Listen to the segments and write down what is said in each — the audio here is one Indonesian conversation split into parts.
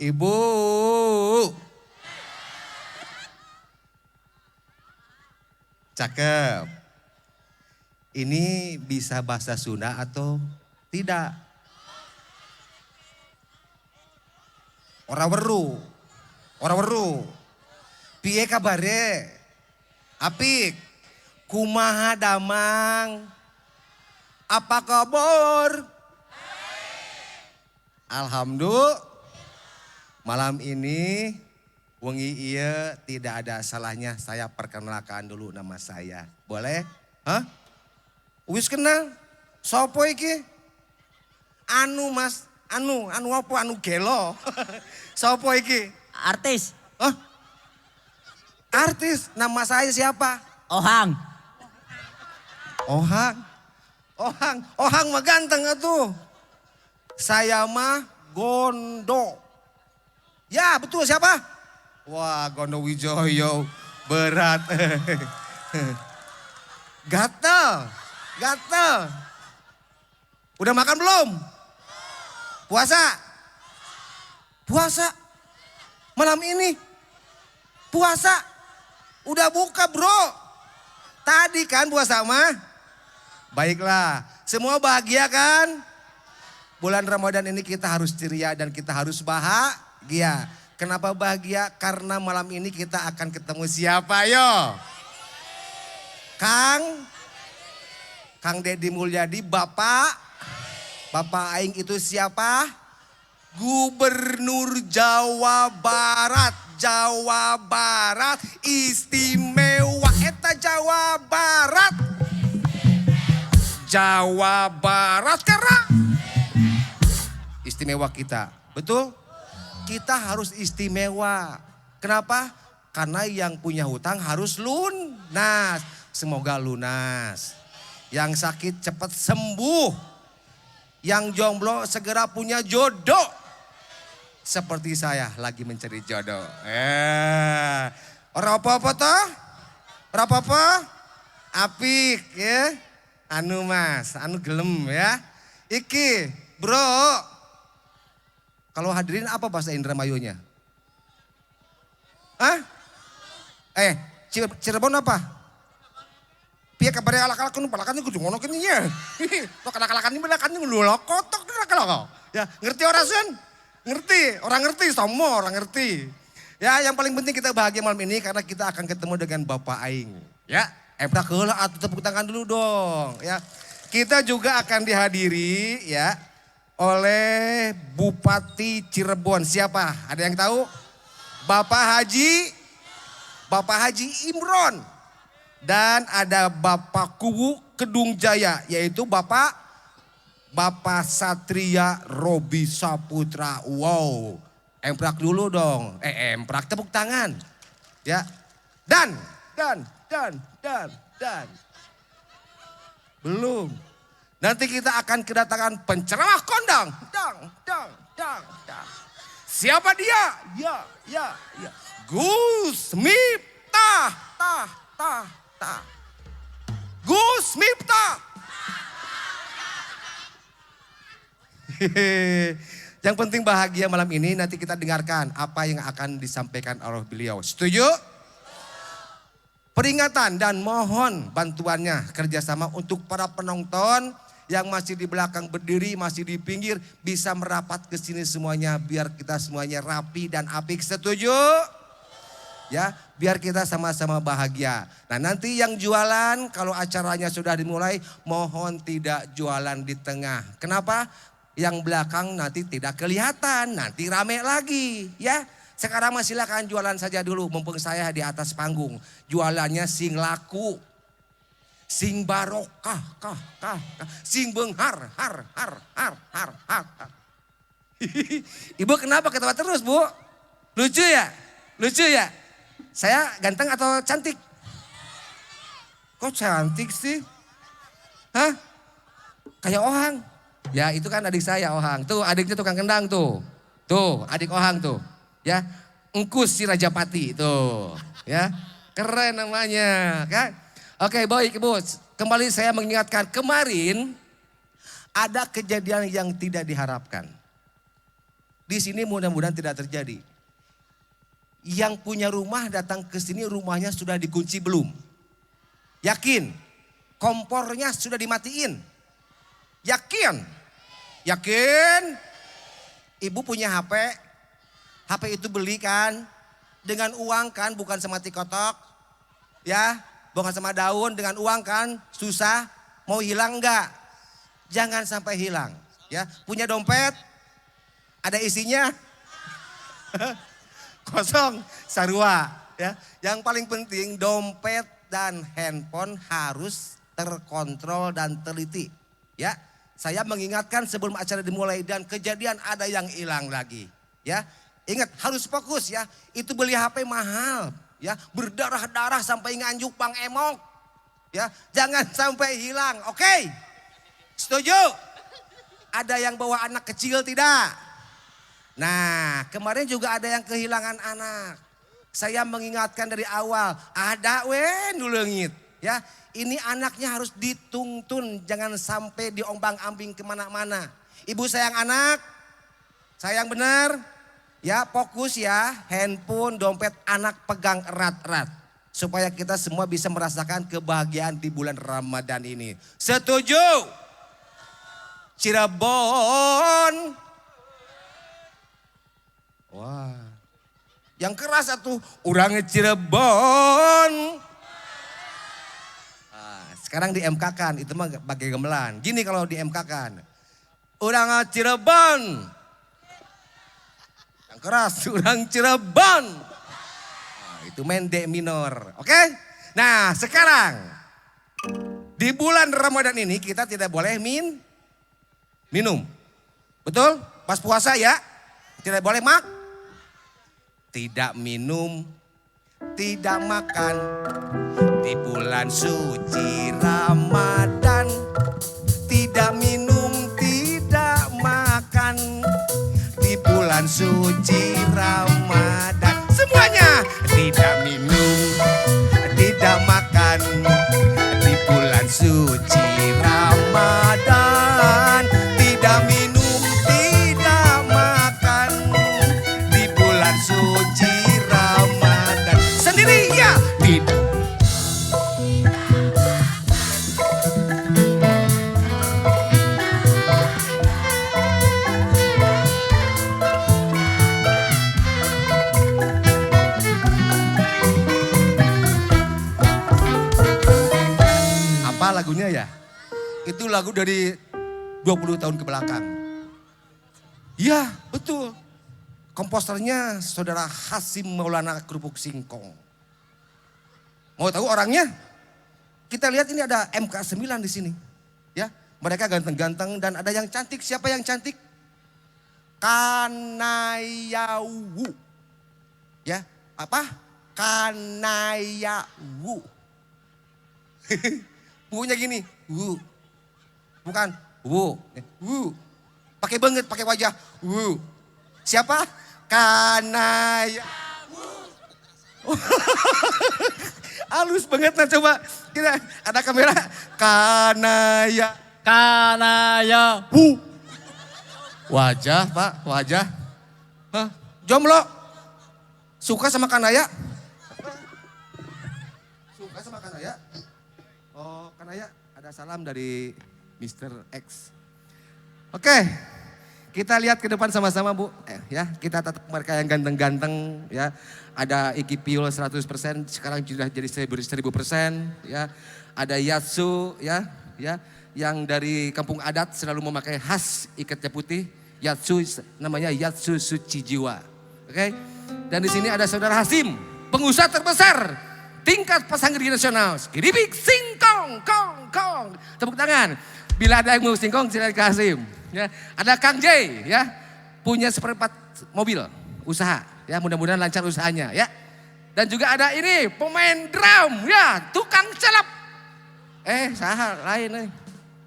Ibu. Cakep. Ini bisa bahasa Sunda atau tidak? Ora weru. Ora weru. Piye kabare? Apik. Kumaha damang? Apa kabar? Alhamdulillah. Malam ini wengi iya tidak ada salahnya saya perkenalkan dulu nama saya. Boleh? Hah? Wis kenal? Sopo iki? Anu Mas, anu apa? Anu gelo. Sopo iki? Artis. Hah? Artis, nama saya siapa? Ohang. Ohang. Ohang mah ganteng atuh. Saya mah Gondo. Ya betul siapa? Wah Gondo Wijoyo berat. Gatel. Udah makan belum? Puasa. Malam ini puasa. Udah buka bro. Tadi kan puasa mah. Baiklah, semua bahagia kan? Bulan Ramadan ini kita harus ceria dan kita harus bahagia. Kenapa bahagia? Karena malam ini kita akan ketemu siapa yo? Kang Deddy Mulyadi, Bapak Aing itu siapa? Gubernur Jawa Barat istimewa eta Jawa Barat karena istimewa kita. Betul? Kita harus istimewa. Kenapa? Karena yang punya hutang harus lunas. Semoga lunas. Yang sakit cepat sembuh. Yang jomblo segera punya jodoh. Seperti saya lagi mencari jodoh. Ora apa-apa toh? Ora apa-apa? Apik ya. Anu Mas, anu gelem ya. Iki, bro. Kalau hadirin apa bahasa Indramayunya? Hah? Cirebon apa? Piye kabare alak-alak nu palakan kudu ngono kene nya. Tok alak-alakan ini belakan lu kotok alak-alak. Ya, ngerti ora Sun? Ngerti, orang ngerti, semua orang ngerti. Ya, yang paling penting kita bahagia malam ini karena kita akan ketemu dengan Bapak Aing. Ya, emprak heula atuh tepuk tangan dulu dong, ya. Kita juga akan dihadiri ya oleh Bupati Cirebon. Siapa? Ada yang tahu? Bapak Haji Imron. Dan ada Bapak Kuwu Kedung Jaya yaitu Bapak Satria Robi Saputra. Wow, emprak dulu dong. Emprak tepuk tangan. Ya. Dan. Belum. Nanti kita akan kedatangan penceramah kondang. Dang. Siapa dia? Ya. Gus Miftah. Gus Miftah. Yang penting bahagia malam ini, nanti kita dengarkan apa yang akan disampaikan oleh beliau. Setuju? Peringatan dan mohon bantuannya kerjasama untuk para penonton yang masih di belakang berdiri, masih di pinggir bisa merapat ke sini semuanya biar kita semuanya rapi dan apik. Setuju? Ya, biar kita sama-sama bahagia. Nah, nanti yang jualan kalau acaranya sudah dimulai mohon tidak jualan di tengah. Kenapa? Yang belakang nanti tidak kelihatan, nanti rame lagi ya. Sekarang mah silakan jualan saja dulu, mumpung saya di atas panggung. Jualannya sing laku, sing barokah, sing benghar, har. Ibu kenapa ketawa terus Bu? Lucu ya? Saya ganteng atau cantik? Kok cantik sih? Hah? Kayak Ohang. Ya itu kan adik saya Ohang. Tuh adiknya tukang kendang tuh. Tuh adik Ohang tuh. Ya, Engkus si Rajapati tuh, ya, keren namanya, kan? Oke, baik Ibu, kembali saya mengingatkan kemarin ada kejadian yang tidak diharapkan. Di sini mudah-mudahan tidak terjadi. Yang punya rumah datang ke sini rumahnya sudah dikunci belum? Yakin? Kompornya sudah dimatiin? Yakin? Yakin? Ibu punya HP? HP itu beli kan? Dengan uang kan, bukan sama tikotok? Ya, bukan sama daun, dengan uang kan? Susah? Mau hilang enggak? Jangan sampai hilang. Ya, punya dompet? Ada isinya? Kosong, sarua. Ya, yang paling penting dompet dan handphone harus terkontrol dan teliti. Ya, saya mengingatkan sebelum acara dimulai dan kejadian ada yang hilang lagi. Ya, ingat harus fokus ya. Itu beli HP mahal. Ya, berdarah-darah sampai nganjuk Bang Emok. Ya, jangan sampai hilang. Oke? Setuju? Ada yang bawa anak kecil tidak? Nah, kemarin juga ada yang kehilangan anak. Saya mengingatkan dari awal, ada nulengit. Ya, ini anaknya harus dituntun, jangan sampai diombang-ambing kemana-mana. Ibu sayang anak, sayang benar. Ya, fokus ya, handphone, dompet anak pegang erat-erat. Supaya kita semua bisa merasakan kebahagiaan di bulan Ramadan ini. Setuju? Cirebon. Wah, yang keras atuh, urang Cirebon. Nah, sekarang di MK kan, itu mah bagai gamelan. Gini kalau di MK kan, urang Cirebon. Yang keras, urang Cirebon. Nah, itu main D minor, oke? Nah sekarang, di bulan Ramadan ini kita tidak boleh minum. Betul? Pas puasa ya, tidak boleh tidak minum, tidak makan di bulan suci Ramadan. Tidak minum, tidak makan di bulan suci Ramadan. Semuanya tidak minum, tidak makan di bulan suci Ramadan. Tidak minum, tidak makan di bulan suci Ramadan. Sendiri ya, tidak. Apa lagunya ya? Itu lagu dari 20 tahun ke belakang. Iya, betul. Komposernya saudara Hasim Maulana Kerupuk Singkong. Mau tahu orangnya? Kita lihat ini ada MK9 di sini. Ya, mereka ganteng-ganteng dan ada yang cantik. Siapa yang cantik? Kanayawu. Ya, apa? Kanayawu. Bukunya gini, bukan, pakai banget, pakai wajah, siapa? Kanaya. Halus banget, nah coba kita ada kamera, Kanaya. Wajah pak, wajah. Hah? Jomblo, suka sama Kanaya? Suka sama Kanaya? Oh, Kanaya, ada salam dari Mr. X. Oke, kita lihat ke depan sama-sama Bu. Ya, kita tatap mereka yang ganteng-ganteng. Ya, ada Iki Piul 100%, sekarang sudah jadi 1000%. Ya, ada Yatsu, ya, yang dari kampung adat selalu memakai khas ikatnya putih. Yatsu, namanya Yatsu Suci Jiwa. Oke, dan di sini ada saudara Hasim, pengusaha terbesar tingkat pasanggeria nasional. Skiribik singkong, kong. Tepuk tangan. Bila ada yang mau singkong, silakan ke Hasim. Ya, ada Kang J, ya, punya 1/4 mobil usaha. Ya, mudah-mudahan lancar usahanya, ya. Dan juga ada ini pemain drum, ya, tukang celap. Salah, lain,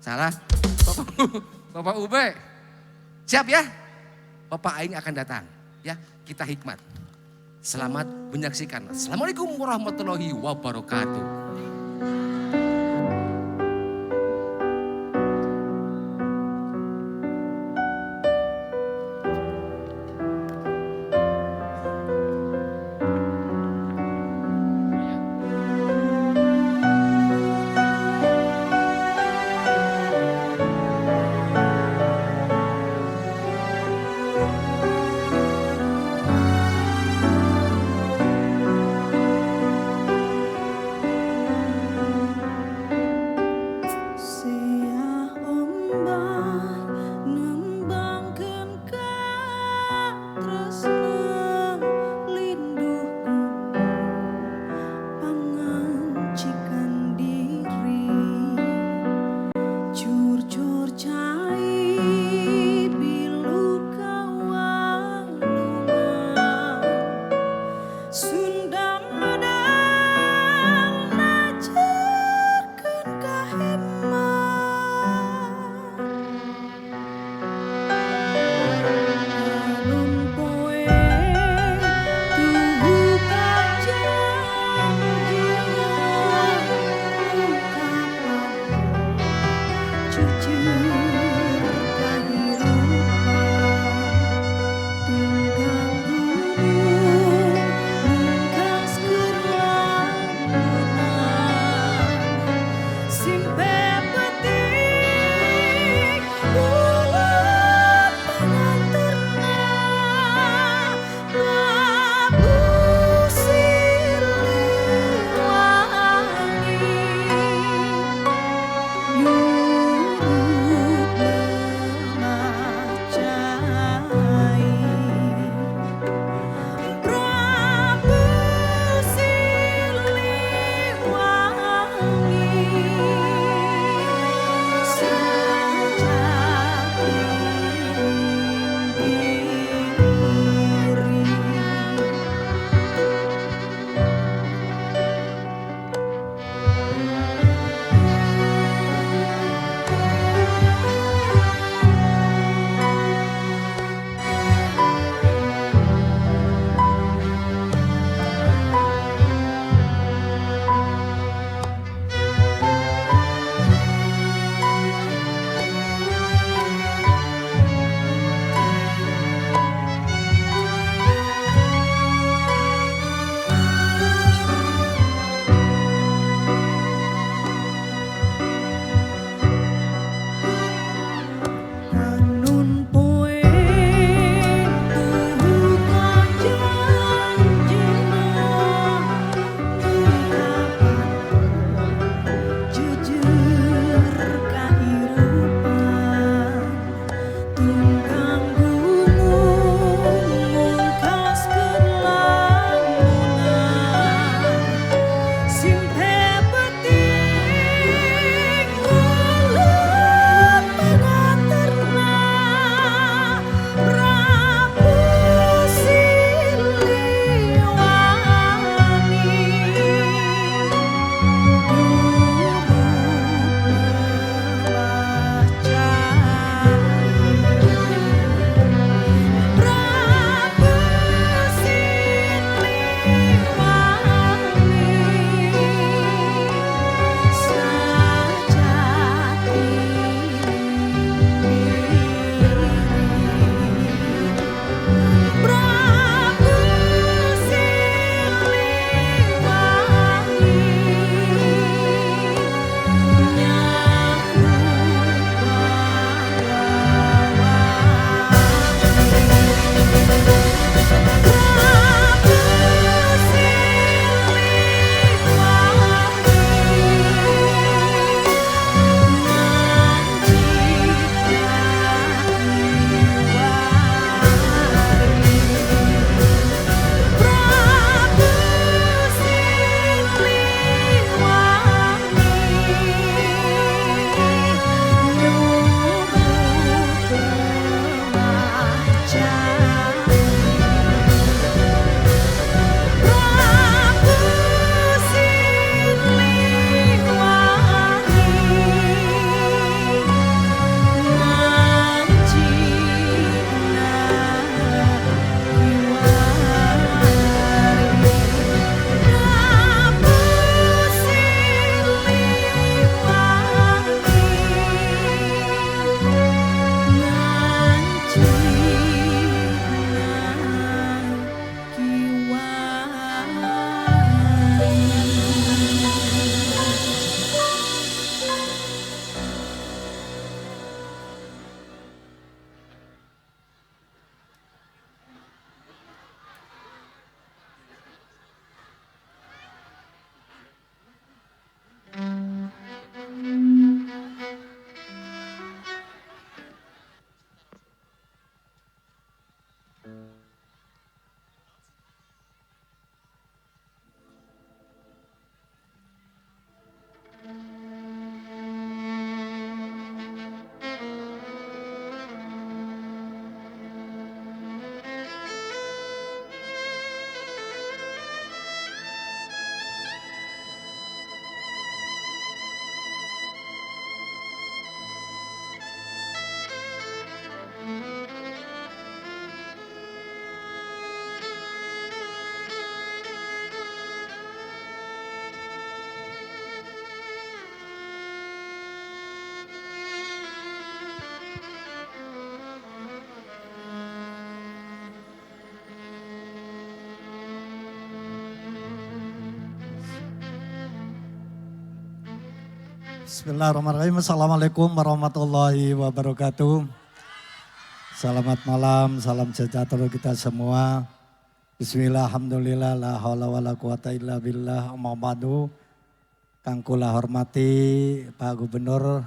salah. Bapak Ube, siap ya? Bapak Aing akan datang, ya. Kita hikmat. Selamat menyaksikan. Assalamualaikum warahmatullahi wabarakatuh. Bismillahirrahmanirrahim. Assalamualaikum warahmatullahi wabarakatuh. Selamat malam, salam sejahtera kita semua. Bismillah, alhamdulillah, la haula wa la quwata illa billah, amma ba'du. Kang kula hormati Pak Gubernur,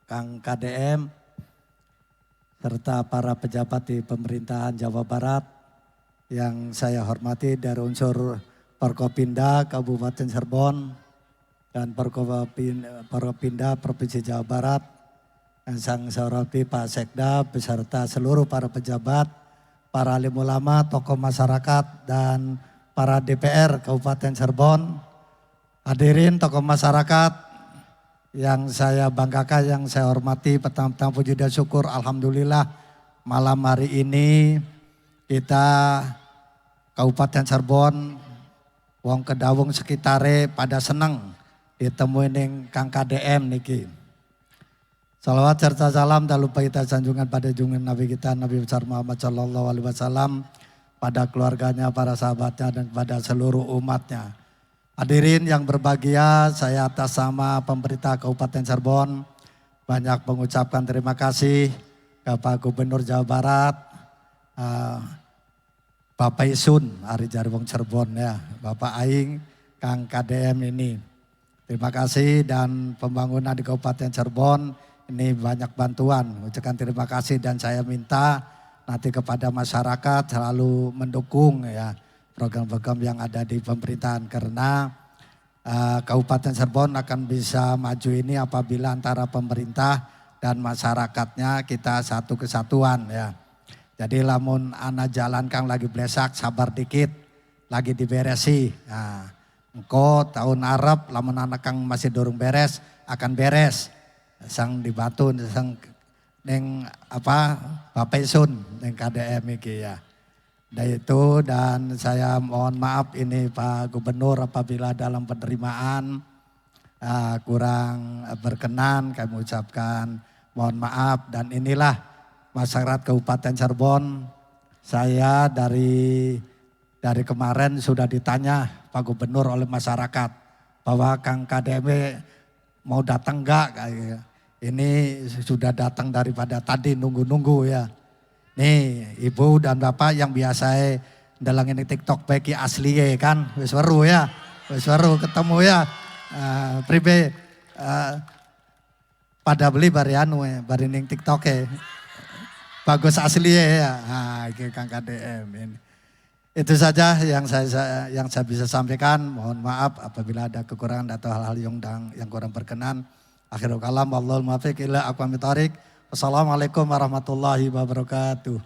Kang KDM, serta para pejabat di pemerintahan Jawa Barat yang saya hormati dari unsur Forkopimda Kabupaten Cirebon dan Forkopimda Provinsi Jawa Barat, yang saya hormati Pak Sekda beserta seluruh para pejabat, para alim ulama, tokoh masyarakat dan para DPR Kabupaten Cirebon. Hadirin tokoh masyarakat yang saya banggakan, yang saya hormati, pertama-tama puji dan syukur alhamdulillah malam hari ini kita Kabupaten Cirebon, wong kedawung sekitare pada seneng ditemuin yang Kang KDM niki. Salawat serta salam tak lupa kita sanjungan pada junjungan Nabi kita Nabi besar Muhammad Sallallahu Alaihi Wasallam, pada keluarganya, para sahabatnya dan pada seluruh umatnya. Hadirin yang berbahagia, saya atas nama pemerintah Kabupaten Cirebon banyak mengucapkan terima kasih ke Pak Gubernur Jawa Barat, Bapak Isun Ari Jarwong Cirebon ya, Bapak Aing, Kang KDM ini. Terima kasih, dan pembangunan di Kabupaten Cirebon ini banyak bantuan. Ucapkan terima kasih dan saya minta nanti kepada masyarakat selalu mendukung ya program-program yang ada di pemerintahan, karena Kabupaten Cirebon akan bisa maju ini apabila antara pemerintah dan masyarakatnya kita satu kesatuan ya. Jadi lamun anak jalan Kang lagi blesak, sabar dikit, lagi diberesi. Nah, engko tahun Arab lamun anak Kang masih dorong beres, akan beres. Sang dibantu sang neng apa Bapak Isun neng KDM iki ya. Dan saya mohon maaf ini Pak Gubernur apabila dalam penerimaan kurang berkenan, kami ucapkan mohon maaf. Dan inilah masyarakat Kabupaten Cirebon, saya dari kemarin sudah ditanya Pak Gubernur oleh masyarakat bahwa Kang KDM mau datang enggak. Ini sudah datang daripada tadi nunggu-nunggu ya. Nih ibu dan bapak yang biasa dalang ini TikTok bagi asli ya kan. Wis weru ya. Wis weru ketemu ya. Pribe pada beli barianu ya, bari ning TikTok ya. Bagus asli ya. Ini Kang KDM ini. Itu saja yang saya bisa sampaikan. Mohon maaf apabila ada kekurangan atau hal-hal yang kurang berkenan. Akhirul kalam, wallahul muwaffiq ila aqwamit thoriq. Wassalamualaikum warahmatullahi wabarakatuh.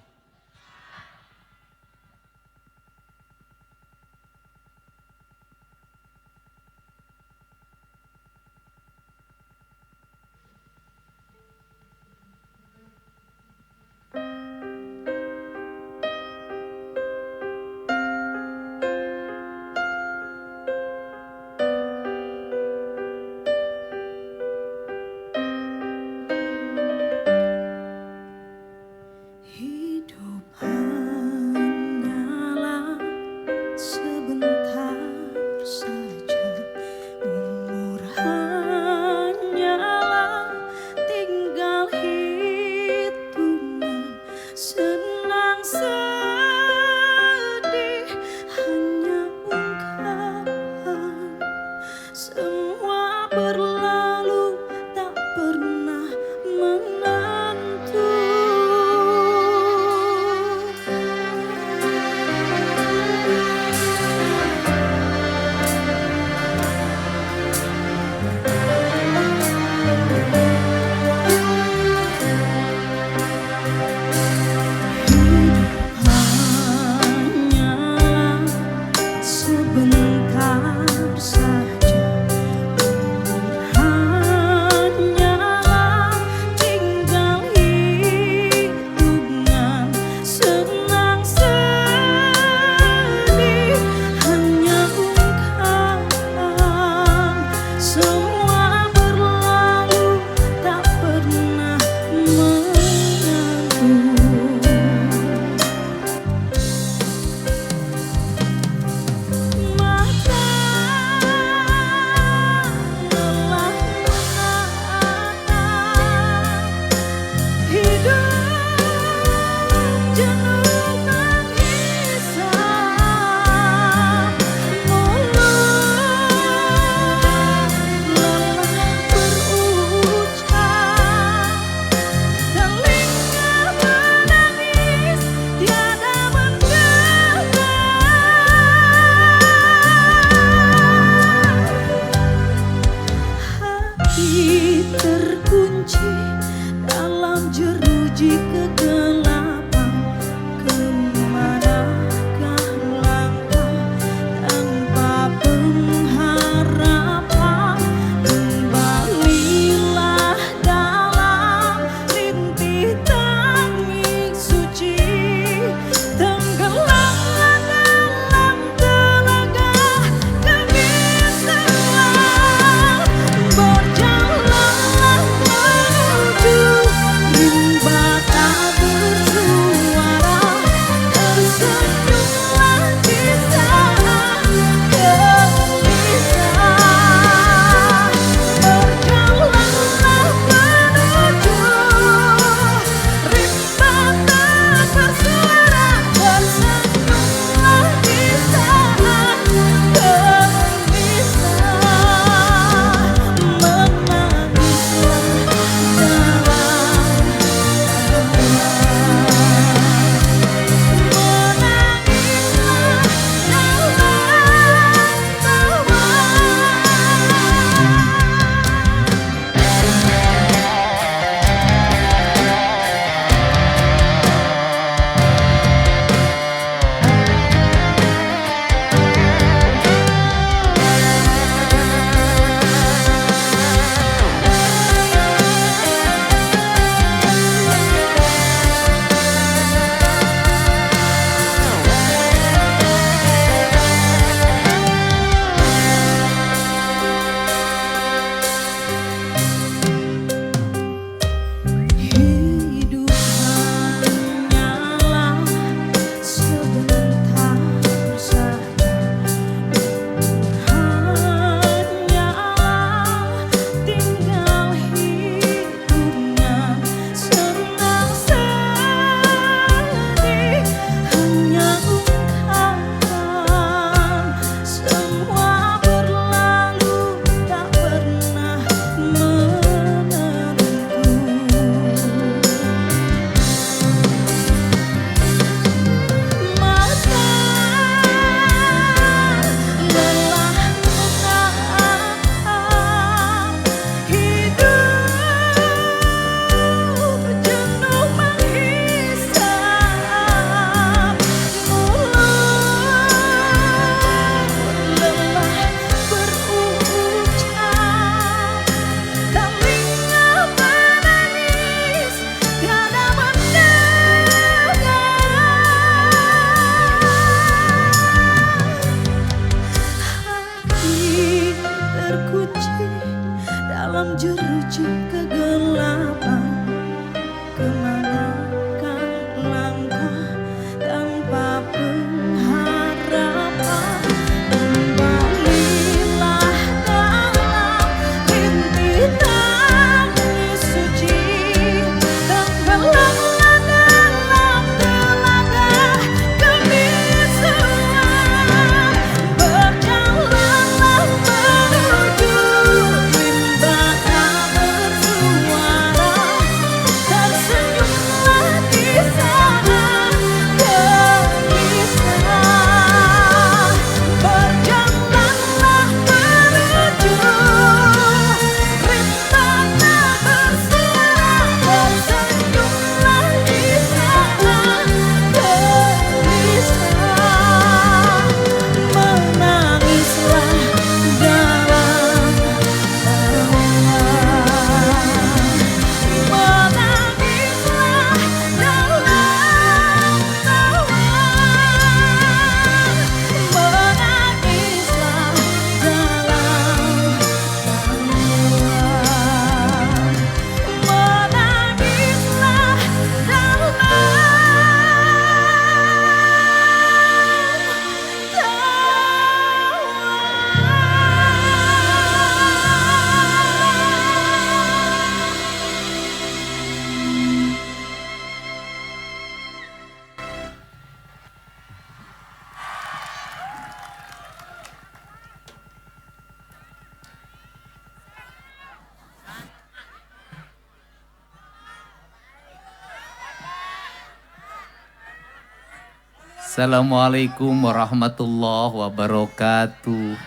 Assalamualaikum warahmatullahi wabarakatuh.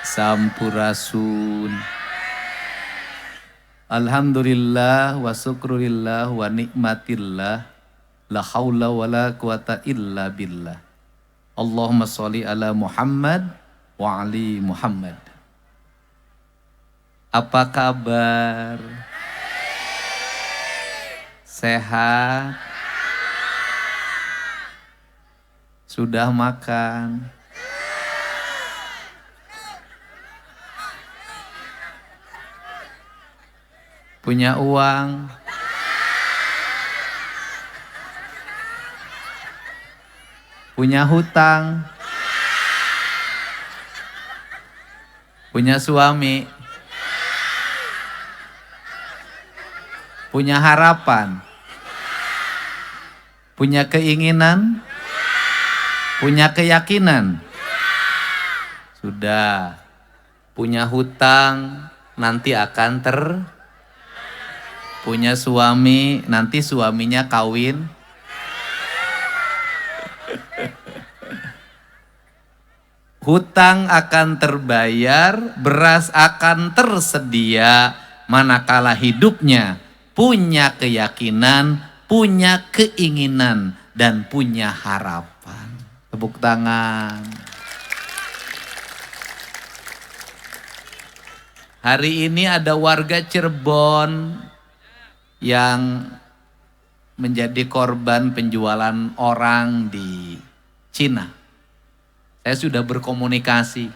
Sampurasun. Alhamdulillah wa syukurillah wa nikmatillah. La haula wa la quwata illa billah. Allahumma sholli ala Muhammad wa ali Muhammad. Apa kabar? Sehat? Sudah makan? Punya uang? Punya hutang? Punya suami? Punya harapan? Punya keinginan? Punya keyakinan? Sudah. Punya hutang, nanti akan punya suami, nanti suaminya kawin. Hutang akan terbayar, beras akan tersedia, manakala hidupnya punya keyakinan, punya keinginan, dan punya harapan. Tepuk tangan. Hari ini ada warga Cirebon yang menjadi korban penjualan orang di Cina. Saya sudah berkomunikasi.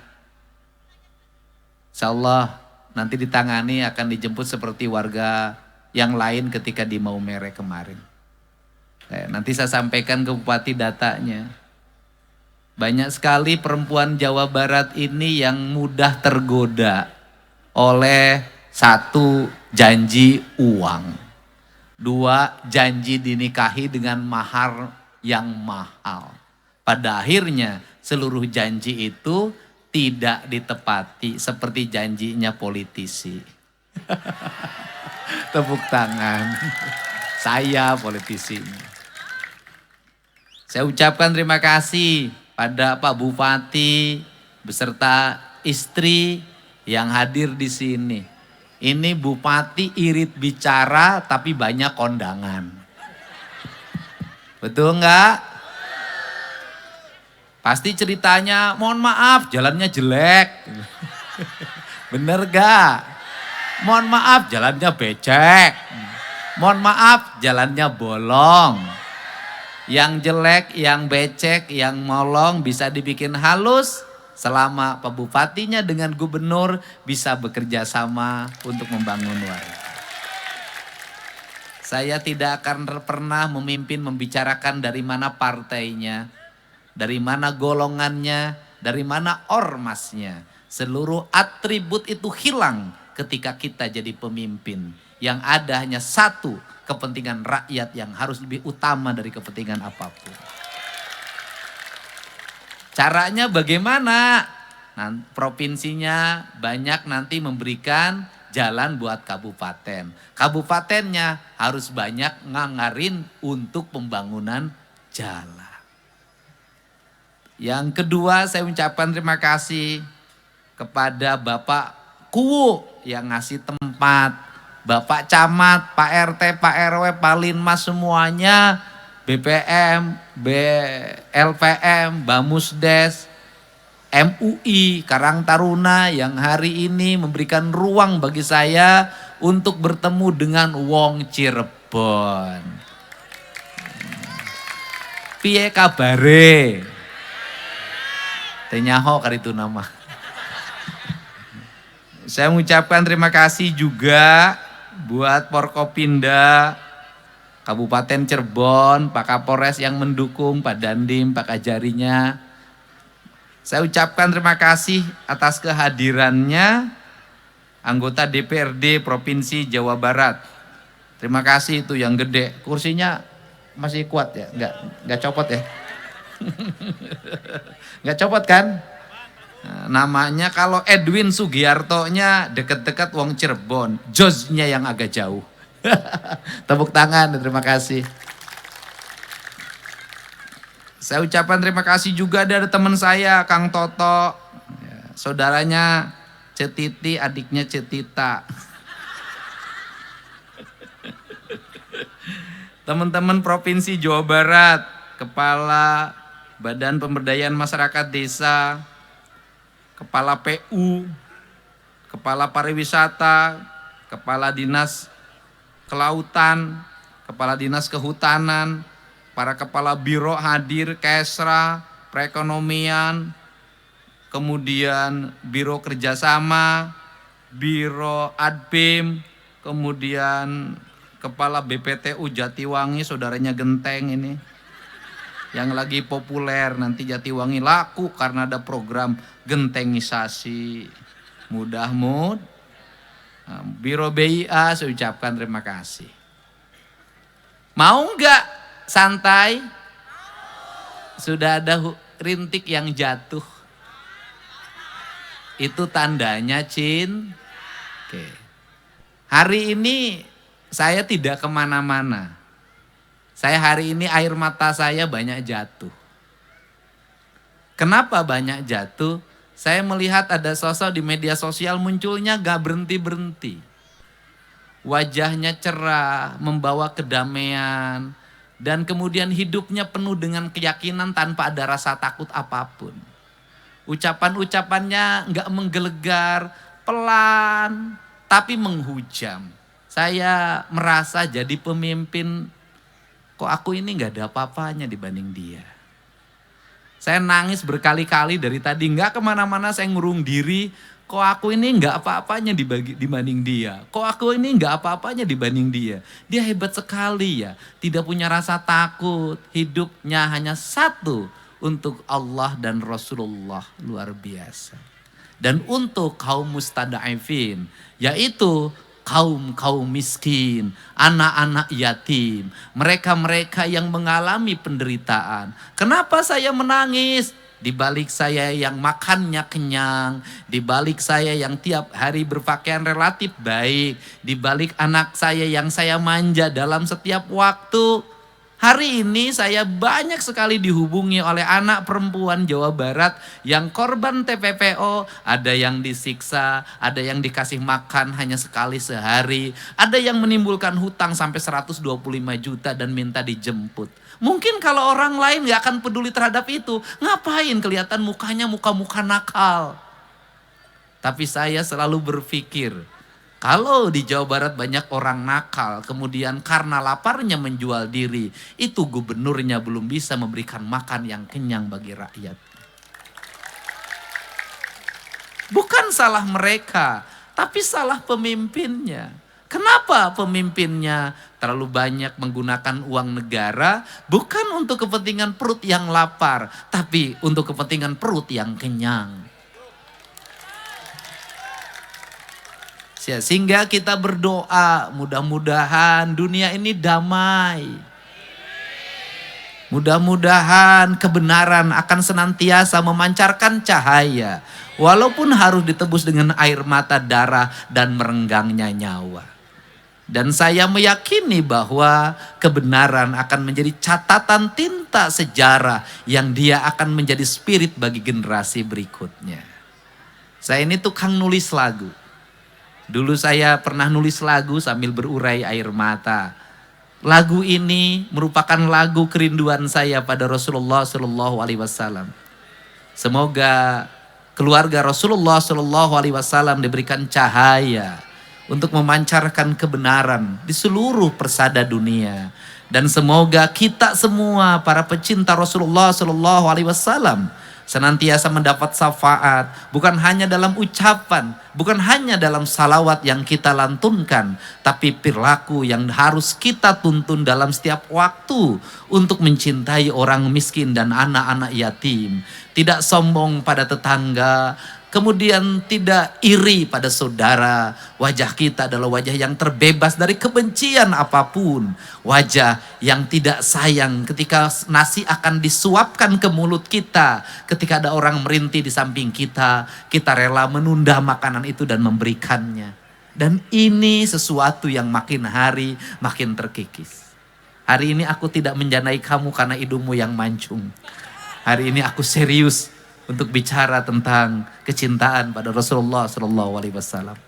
Insya Allah nanti ditangani, akan dijemput seperti warga yang lain ketika di Maumere kemarin. Nanti saya sampaikan ke Bupati datanya. Banyak sekali perempuan Jawa Barat ini yang mudah tergoda oleh satu, janji uang. Dua, janji dinikahi dengan mahar yang mahal. Pada akhirnya seluruh janji itu tidak ditepati seperti janjinya politisi. Tepuk tangan. Saya politisinya. Saya ucapkan terima kasih pada Pak Bupati beserta istri yang hadir di sini. Ini Bupati irit bicara tapi banyak kondangan. Betul enggak? Pasti ceritanya, mohon maaf jalannya jelek. Bener gak? Mohon maaf jalannya becek. Mohon maaf jalannya bolong. Yang jelek, yang becek, yang molong bisa dibikin halus selama Pak Bupatinya dengan gubernur bisa bekerja sama untuk membangun warga. Saya tidak akan pernah memimpin membicarakan dari mana partainya, dari mana golongannya, dari mana ormasnya. Seluruh atribut itu hilang ketika kita jadi pemimpin. Yang ada hanya satu, kepentingan rakyat yang harus lebih utama dari kepentingan apapun. Caranya bagaimana? Nah, provinsinya banyak nanti memberikan jalan buat kabupaten. Kabupatennya harus banyak nganggarin untuk pembangunan jalan. Yang kedua, saya ucapkan terima kasih kepada Bapak Kuwu yang ngasih tempat. Bapak Camat, Pak RT, Pak RW, Pak Linmas semuanya, BPM, LPM, Bamusdes, MUI, Karang Taruna yang hari ini memberikan ruang bagi saya untuk bertemu dengan wong Cirebon. Piye kabare? Tenyaho kali itu nama. Saya mengucapkan terima kasih juga buat Forkopimda Kabupaten Cirebon, Pak Kapolres yang mendukung, Pak Dandim, Pak Kajarinya. Saya ucapkan terima kasih atas kehadirannya anggota DPRD Provinsi Jawa Barat. Terima kasih itu yang gede. Kursinya masih kuat ya? Enggak copot ya? Enggak copot kan? Namanya kalau Edwin Sugiarto-nya deket-deket wong Cirebon, Jos-nya yang agak jauh. Tepuk tangan, terima kasih. Saya ucapkan terima kasih juga dari teman saya, Kang Toto. Ya, saudaranya Cetiti, adiknya Cetita. Teman-teman Provinsi Jawa Barat, Kepala Badan Pemberdayaan Masyarakat Desa, Kepala PU, Kepala Pariwisata, Kepala Dinas Kelautan, Kepala Dinas Kehutanan, para Kepala Biro hadir, Kesra, Perekonomian, kemudian Biro Kerjasama, Biro Adbim, kemudian Kepala BPTU Jatiwangi, saudaranya Genteng ini. Yang lagi populer, nanti Jatiwangi laku karena ada program gentengisasi. Mudah-mudahan. Biro BIA saya ucapkan terima kasih. Mau nggak santai? Sudah ada rintik yang jatuh. Itu tandanya Oke. Hari ini saya tidak kemana-mana. Saya hari ini air mata saya banyak jatuh. Kenapa banyak jatuh? Saya melihat ada sosok di media sosial munculnya gak berhenti-berhenti. Wajahnya cerah, membawa kedamaian. Dan kemudian hidupnya penuh dengan keyakinan tanpa ada rasa takut apapun. Ucapan-ucapannya gak menggelegar, pelan, tapi menghujam. Saya merasa jadi pemimpin, kok aku ini gak ada apa-apanya dibanding dia. Saya nangis berkali-kali dari tadi, gak kemana-mana saya ngurung diri. Kok aku ini gak apa-apanya dibanding dia. Kok aku ini gak apa-apanya dibanding dia. Dia hebat sekali ya, tidak punya rasa takut. Hidupnya hanya satu, untuk Allah dan Rasulullah, luar biasa. Dan untuk kaum mustada'ifin, yaitu kaum miskin, anak-anak yatim, mereka-mereka yang mengalami penderitaan. Kenapa saya menangis? Di balik saya yang makannya kenyang, di balik saya yang tiap hari berpakaian relatif baik, di balik anak saya yang saya manja dalam setiap waktu. Hari ini saya banyak sekali dihubungi oleh anak perempuan Jawa Barat yang korban TPPO, ada yang disiksa, ada yang dikasih makan hanya sekali sehari, ada yang menimbulkan hutang sampai 125 juta dan minta dijemput. Mungkin kalau orang lain gak akan peduli terhadap itu, ngapain kelihatan mukanya muka-muka nakal. Tapi saya selalu berpikir, kalau di Jawa Barat banyak orang nakal, kemudian karena laparnya menjual diri, itu gubernurnya belum bisa memberikan makan yang kenyang bagi rakyat. Bukan salah mereka, tapi salah pemimpinnya. Kenapa pemimpinnya terlalu banyak menggunakan uang negara? Bukan untuk kepentingan perut yang lapar, tapi untuk kepentingan perut yang kenyang. Sehingga kita berdoa, mudah-mudahan dunia ini damai. Mudah-mudahan kebenaran akan senantiasa memancarkan cahaya. Walaupun harus ditebus dengan air mata, darah, dan merenggangnya nyawa. Dan saya meyakini bahwa kebenaran akan menjadi catatan tinta sejarah yang dia akan menjadi spirit bagi generasi berikutnya. Saya ini tukang nulis lagu. Dulu saya pernah nulis lagu sambil berurai air mata. Lagu ini merupakan lagu kerinduan saya pada Rasulullah SAW. Semoga keluarga Rasulullah SAW diberikan cahaya untuk memancarkan kebenaran di seluruh persada dunia. Dan semoga kita semua para pecinta Rasulullah SAW senantiasa mendapat syafaat, bukan hanya dalam ucapan, bukan hanya dalam salawat yang kita lantunkan, tapi perilaku yang harus kita tuntun dalam setiap waktu untuk mencintai orang miskin dan anak-anak yatim. Tidak sombong pada tetangga, kemudian tidak iri pada saudara. Wajah kita adalah wajah yang terbebas dari kebencian apapun. Wajah yang tidak sayang ketika nasi akan disuapkan ke mulut kita. Ketika ada orang merintih di samping kita, kita rela menunda makanan itu dan memberikannya. Dan ini sesuatu yang makin hari makin terkikis. Hari ini aku tidak menjanai kamu karena hidungmu yang mancung. Hari ini aku serius untuk bicara tentang kecintaan pada Rasulullah SAW.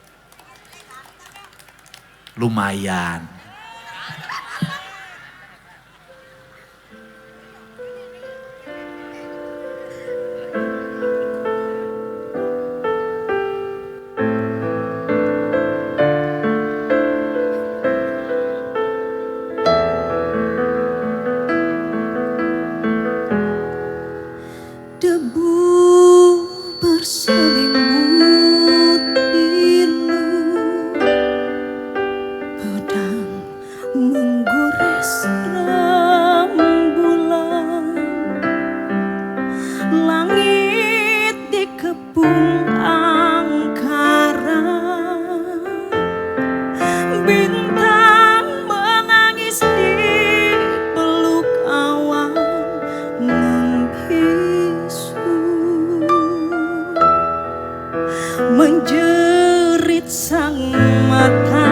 Lumayan. Berselimut pilu, pedang menggores rembulan, langit dikepung angkara, bintang menangis di peluk awan membisu. Menjerit sang matahari,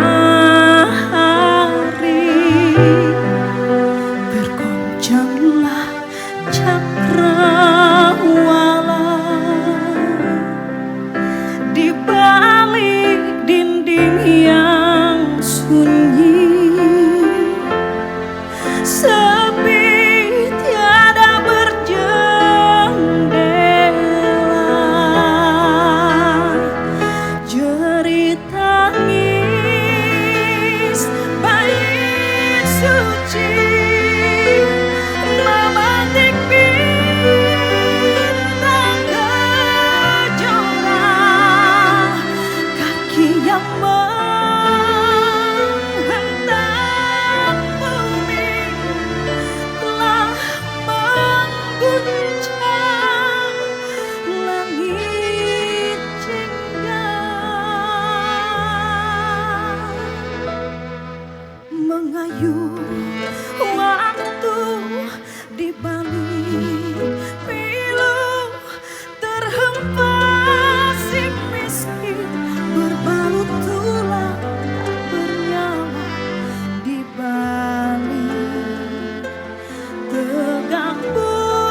bergoncanglah cakrawala di balik dinding yang sunyi, sepi tiada jerit tangis bayi suci memetik bintang kejora, kaki yang menghentak bumi telah mengguncang langit jingga, mengayuh waktu di balik pilu, terhempas si miskin berbalut tulang tak bernyawa di balik tegang pungkungmu.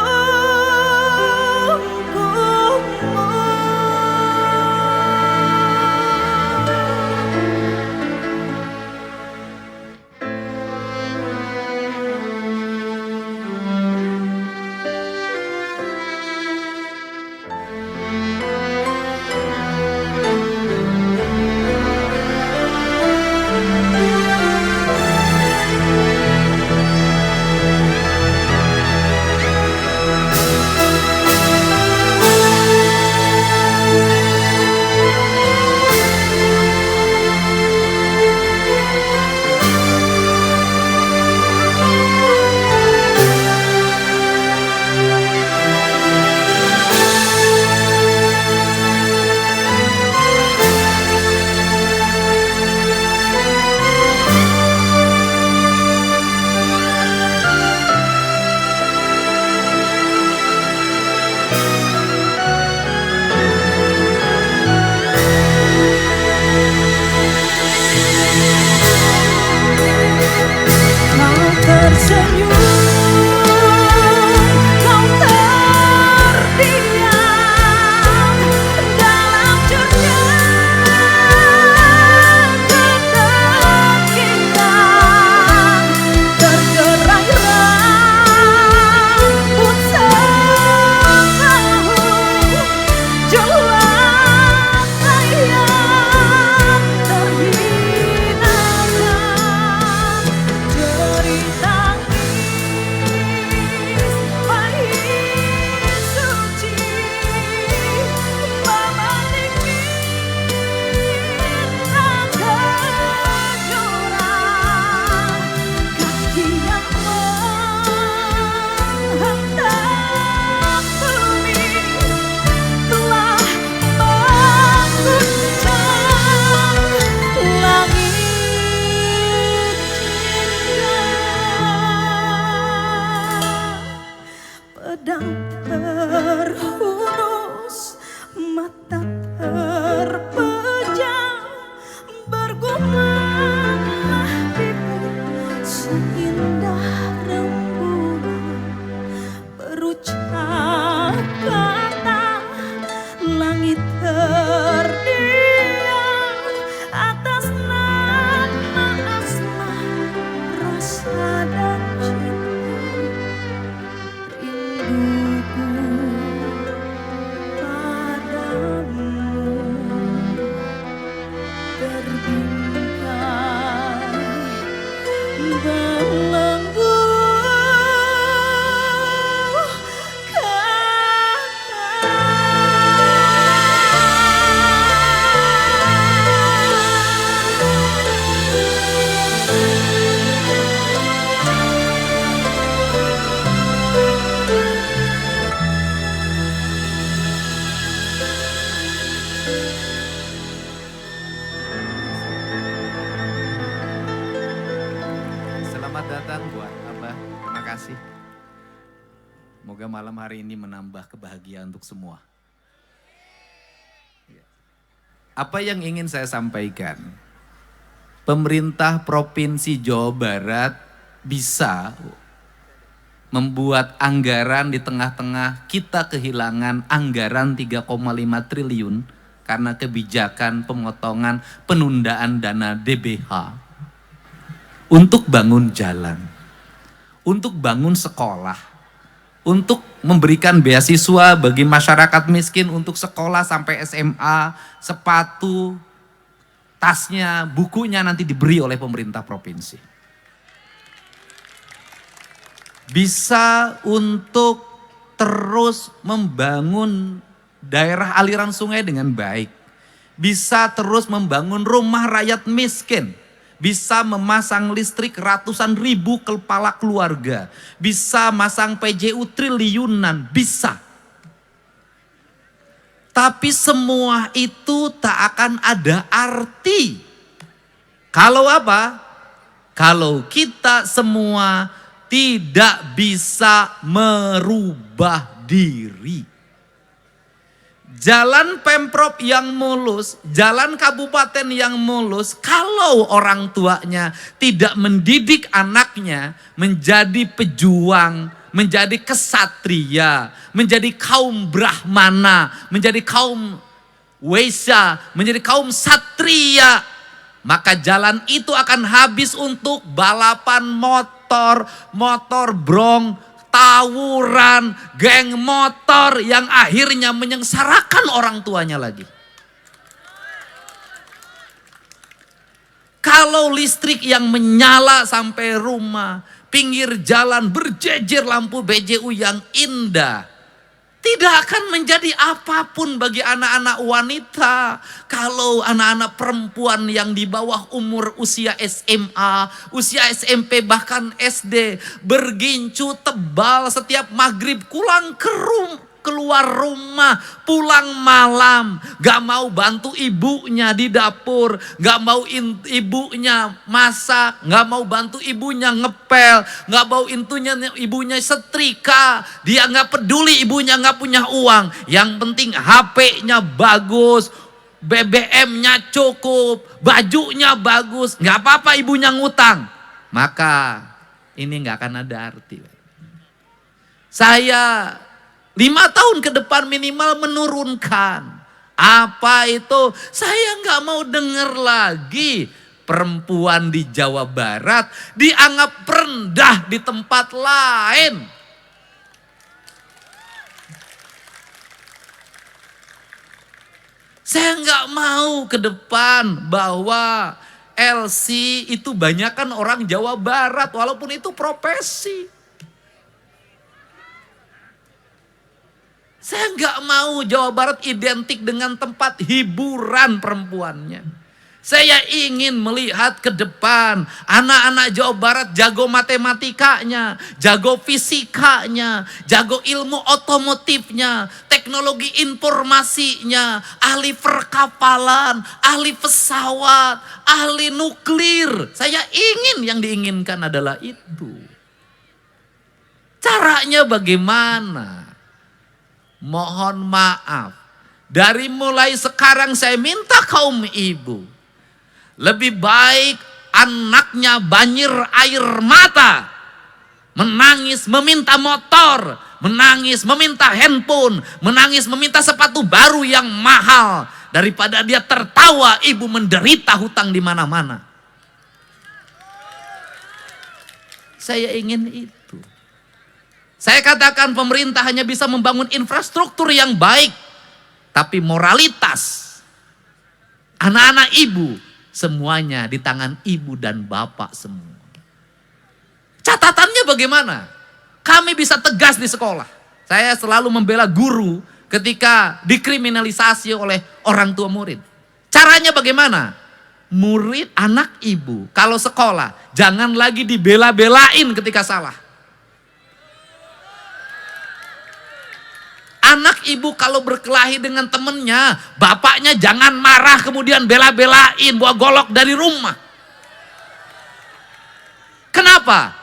Bergumamlah ibu seindah Semoga malam hari ini menambah kebahagiaan untuk semua. Apa yang ingin saya sampaikan? Pemerintah Provinsi Jawa Barat bisa membuat anggaran di tengah-tengah kita kehilangan anggaran 3,5 triliun karena kebijakan pemotongan penundaan dana DBH untuk bangun jalan, untuk bangun sekolah, untuk memberikan beasiswa bagi masyarakat miskin untuk sekolah sampai SMA, sepatu, tasnya, bukunya nanti diberi oleh pemerintah provinsi. Bisa untuk terus membangun daerah aliran sungai dengan baik. Bisa terus membangun rumah rakyat miskin. Bisa memasang listrik ratusan ribu kepala keluarga. Bisa masang PJU triliunan, bisa. Tapi semua itu tak akan ada arti. Kalau apa? Kalau kita semua tidak bisa merubah diri. Jalan Pemprov yang mulus, jalan kabupaten yang mulus, kalau orang tuanya tidak mendidik anaknya menjadi pejuang, menjadi kesatria, menjadi kaum Brahmana, menjadi kaum Wesya, menjadi kaum satria, maka jalan itu akan habis untuk balapan motor brong, tawuran, geng motor yang akhirnya menyengsarakan orang tuanya lagi. Kalau listrik yang menyala sampai rumah, pinggir jalan berjejer lampu BJU yang indah, tidak akan menjadi apapun bagi anak-anak wanita. Kalau anak-anak perempuan yang di bawah umur usia SMA, usia SMP bahkan SD, bergincu tebal setiap maghrib keluar rumah, pulang malam, gak mau bantu ibunya di dapur, gak mau ibunya masak, gak mau bantu ibunya ngepel, gak mau ibunya setrika, dia gak peduli ibunya gak punya uang, yang penting HP-nya bagus, BBM-nya cukup, bajunya bagus, gak apa-apa ibunya ngutang, maka ini gak akan ada arti. Saya 5 tahun ke depan minimal menurunkan. Apa itu? Saya nggak mau dengar lagi perempuan di Jawa Barat dianggap rendah di tempat lain. Saya nggak mau ke depan bahwa LC itu banyakkan orang Jawa Barat walaupun itu profesi. Saya nggak mau Jawa Barat identik dengan tempat hiburan perempuannya. Saya ingin melihat ke depan anak-anak Jawa Barat jago matematikanya, jago fisikanya, jago ilmu otomotifnya, teknologi informasinya, ahli perkapalan, ahli pesawat, ahli nuklir. Saya ingin, yang diinginkan adalah itu. Caranya bagaimana? Mohon maaf, dari mulai sekarang saya minta kaum ibu, lebih baik anaknya banjir air mata, menangis meminta motor, menangis meminta handphone, menangis meminta sepatu baru yang mahal, daripada dia tertawa ibu menderita hutang di mana-mana. Saya ingin itu. Saya katakan pemerintah hanya bisa membangun infrastruktur yang baik, tapi moralitas anak-anak ibu semuanya di tangan ibu dan bapak semua. Catatannya bagaimana? Kami bisa tegas di sekolah. Saya selalu membela guru ketika dikriminalisasi oleh orang tua murid. Caranya bagaimana? Murid, anak ibu, kalau sekolah jangan lagi dibela-belain ketika salah. Anak ibu kalau berkelahi dengan temennya, bapaknya jangan marah kemudian bela-belain, bawa golok dari rumah. Kenapa?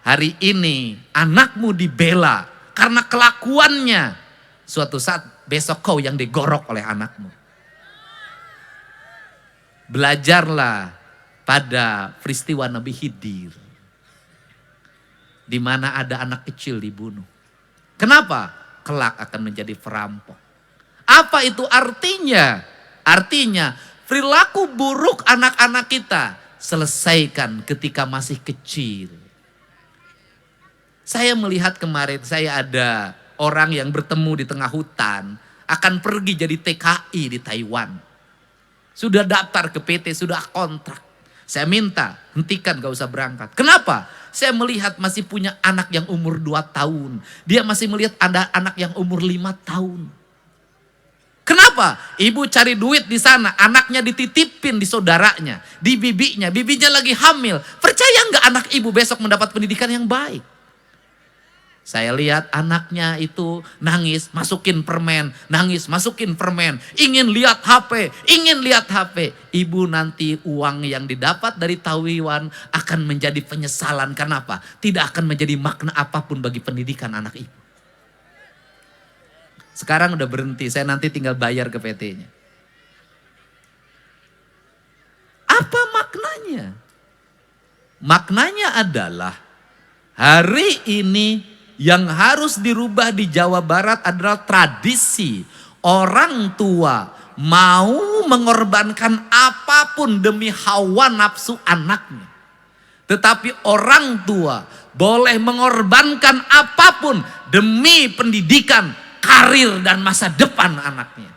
Hari ini anakmu dibela karena kelakuannya. Suatu saat besok kau yang digorok oleh anakmu. Belajarlah pada peristiwa Nabi Khidir, di mana ada anak kecil dibunuh. Kenapa? Kelak akan menjadi perampok. Apa itu artinya? Artinya perilaku buruk anak-anak kita selesaikan ketika masih kecil. Saya melihat kemarin, saya ada orang yang bertemu di tengah hutan, akan pergi jadi TKI di Taiwan. Sudah daftar ke PT, sudah kontrak. Saya minta, hentikan, gak usah berangkat. Kenapa? Saya melihat masih punya anak yang umur 2 tahun. Dia masih melihat ada anak yang umur 5 tahun. Kenapa? Ibu cari duit di sana, anaknya dititipin di saudaranya, di bibinya. Bibinya lagi hamil. Percaya nggak anak ibu besok mendapat pendidikan yang baik? Saya lihat anaknya itu nangis, masukin permen, nangis, masukin permen. Ingin lihat HP, ingin lihat HP. Ibu nanti uang yang didapat dari Taiwan akan menjadi penyesalan. Kenapa? Tidak akan menjadi makna apapun bagi pendidikan anak ibu. Sekarang udah berhenti, saya nanti tinggal bayar ke PT-nya. Apa maknanya? Maknanya adalah hari ini yang harus dirubah di Jawa Barat adalah tradisi. Orang tua mau mengorbankan apapun demi hawa nafsu anaknya. Tetapi orang tua boleh mengorbankan apapun demi pendidikan, karir dan masa depan anaknya.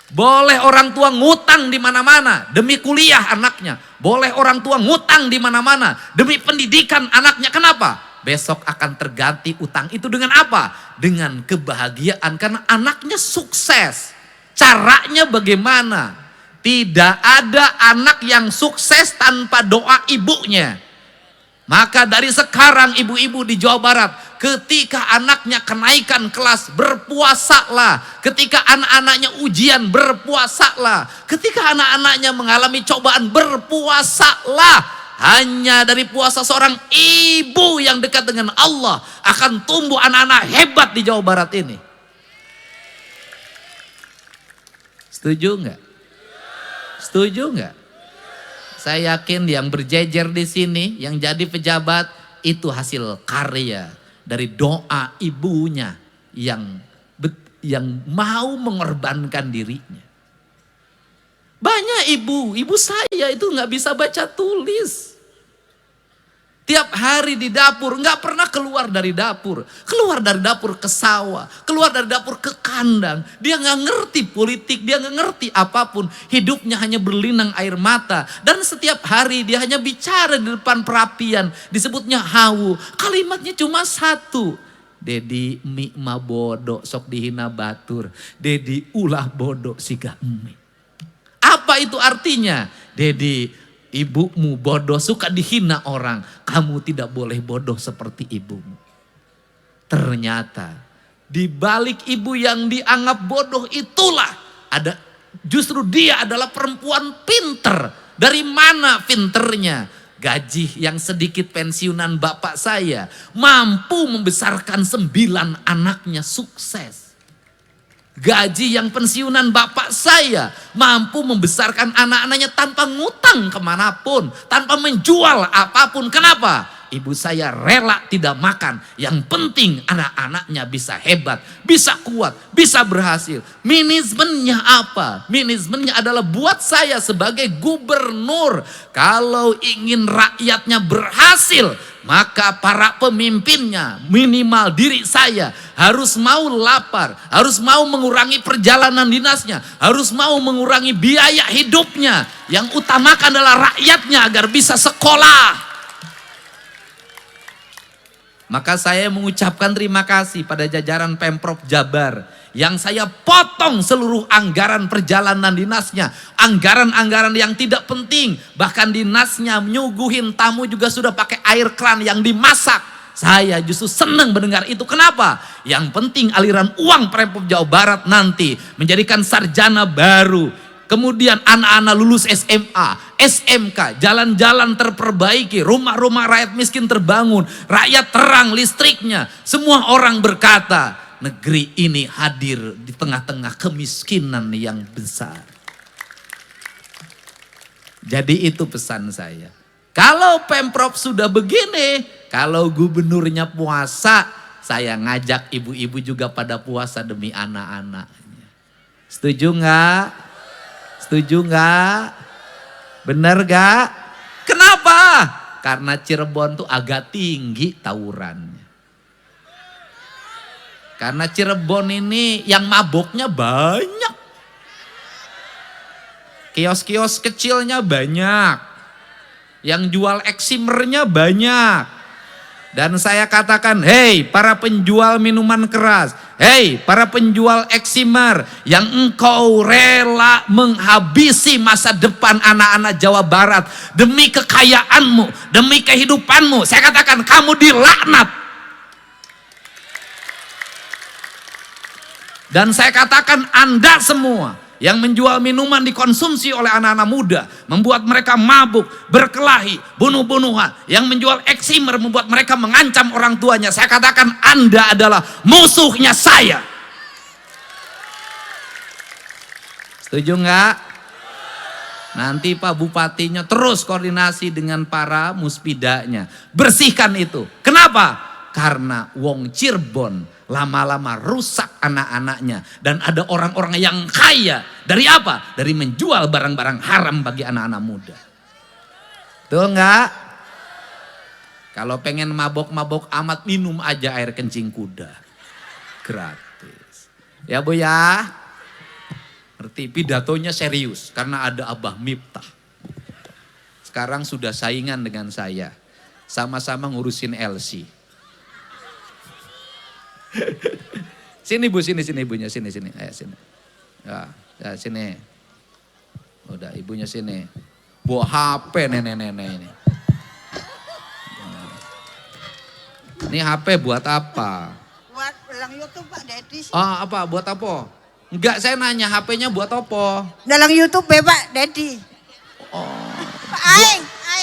Boleh orang tua ngutang di mana-mana demi kuliah anaknya. Boleh orang tua ngutang di mana-mana demi pendidikan anaknya. Kenapa? Besok akan terganti utang itu dengan apa? Dengan kebahagiaan karena anaknya sukses. Caranya bagaimana? Tidak ada anak yang sukses tanpa doa ibunya. Maka dari sekarang ibu-ibu di Jawa Barat, ketika anaknya kenaikan kelas, berpuasalah. Ketika anak-anaknya ujian, berpuasalah. Ketika anak-anaknya mengalami cobaan, berpuasalah. Hanya dari puasa seorang ibu yang dekat dengan Allah akan tumbuh anak-anak hebat di Jawa Barat ini. Setuju nggak? Setuju nggak? Saya yakin yang berjejer di sini, yang jadi pejabat, itu hasil karya dari doa ibunya yang mau mengorbankan dirinya. Banyak ibu saya itu nggak bisa baca tulis. Tiap hari di dapur, nggak pernah keluar dari dapur. Keluar dari dapur ke sawah, keluar dari dapur ke kandang. Dia nggak ngerti politik, dia nggak ngerti apapun. Hidupnya hanya berlinang air mata. Dan setiap hari dia hanya bicara di depan perapian. Disebutnya hawu. Kalimatnya cuma satu. Dedi mik ma bodoh sok dihina batur. Dedi ulah bodoh siga emi. Apa itu artinya? Dedi, ibumu bodoh, suka dihina orang. Kamu tidak boleh bodoh seperti ibumu. Ternyata di balik ibu yang dianggap bodoh itulah ada, justru dia adalah perempuan pinter. Dari mana pinternya? Gaji yang sedikit pensiunan bapak saya mampu membesarkan 9 anaknya sukses. Gaji yang pensiunan bapak saya mampu membesarkan anak-anaknya tanpa ngutang kemanapun, tanpa menjual apapun. Kenapa? Ibu saya rela tidak makan. Yang penting anak-anaknya bisa hebat, bisa kuat, bisa berhasil. Manajemennya apa? Manajemennya adalah buat saya sebagai gubernur. Kalau ingin rakyatnya berhasil, maka para pemimpinnya, minimal diri saya, harus mau lapar, harus mau mengurangi perjalanan dinasnya, harus mau mengurangi biaya hidupnya. Yang utamakan adalah rakyatnya agar bisa sekolah. Maka saya mengucapkan terima kasih pada jajaran Pemprov Jabar yang saya potong seluruh anggaran perjalanan dinasnya. Anggaran-anggaran yang tidak penting. Bahkan dinasnya menyuguhin tamu juga sudah pakai air kran yang dimasak. Saya justru senang mendengar itu. Kenapa? Yang penting aliran uang Pemprov Jawa Barat nanti menjadikan sarjana baru. Kemudian anak-anak lulus SMA, SMK, jalan-jalan terperbaiki, rumah-rumah rakyat miskin terbangun, rakyat terang listriknya. Semua orang berkata, negeri ini hadir di tengah-tengah kemiskinan yang besar. Jadi itu pesan saya. Kalau Pemprov sudah begini, kalau gubernurnya puasa, saya ngajak ibu-ibu juga pada puasa demi anak-anaknya. Setuju nggak? Setuju nggak? Bener nggak? Kenapa? Karena Cirebon tuh agak tinggi tawurannya. Karena Cirebon ini yang maboknya banyak. Kios-kios kecilnya banyak. Yang jual eksimernya banyak. Dan saya katakan, hei para penjual minuman keras, hei para penjual eksimer yang engkau rela menghabisi masa depan anak-anak Jawa Barat demi kekayaanmu, demi kehidupanmu. Saya katakan kamu dilaknat. Dan saya katakan Anda semua yang menjual minuman dikonsumsi oleh anak-anak muda, membuat mereka mabuk, berkelahi, bunuh-bunuhan. Yang menjual eksimer membuat mereka mengancam orang tuanya. Saya katakan Anda adalah musuhnya saya. Setuju nggak? Nanti Pak Bupatinya terus koordinasi dengan para muspidanya. Bersihkan itu. Kenapa? Karena wong Cirebon lama-lama rusak anak-anaknya. Dan ada orang-orang yang kaya. Dari apa? Dari menjual barang-barang haram bagi anak-anak muda. Betul nggak? Kalau pengen mabok-mabok amat, minum aja air kencing kuda. Gratis. Ya Bu ya. Ngerti, pidatonya serius. Karena ada Abah Miftah. Sekarang sudah saingan dengan saya. Sama-sama ngurusin LC. Sini Bu, sini ibunya, sini. Ayo sini. Ya sini. Udah ibunya sini. Bawa HP nenek-nenek ini. Ini HP buat apa? Buat dalang YouTube Pak Dedi sih. Oh apa? Buat apa? Enggak, saya nanya HP-nya buat apa? Dalang YouTube Pak Dedi. Oh. Pak Aing.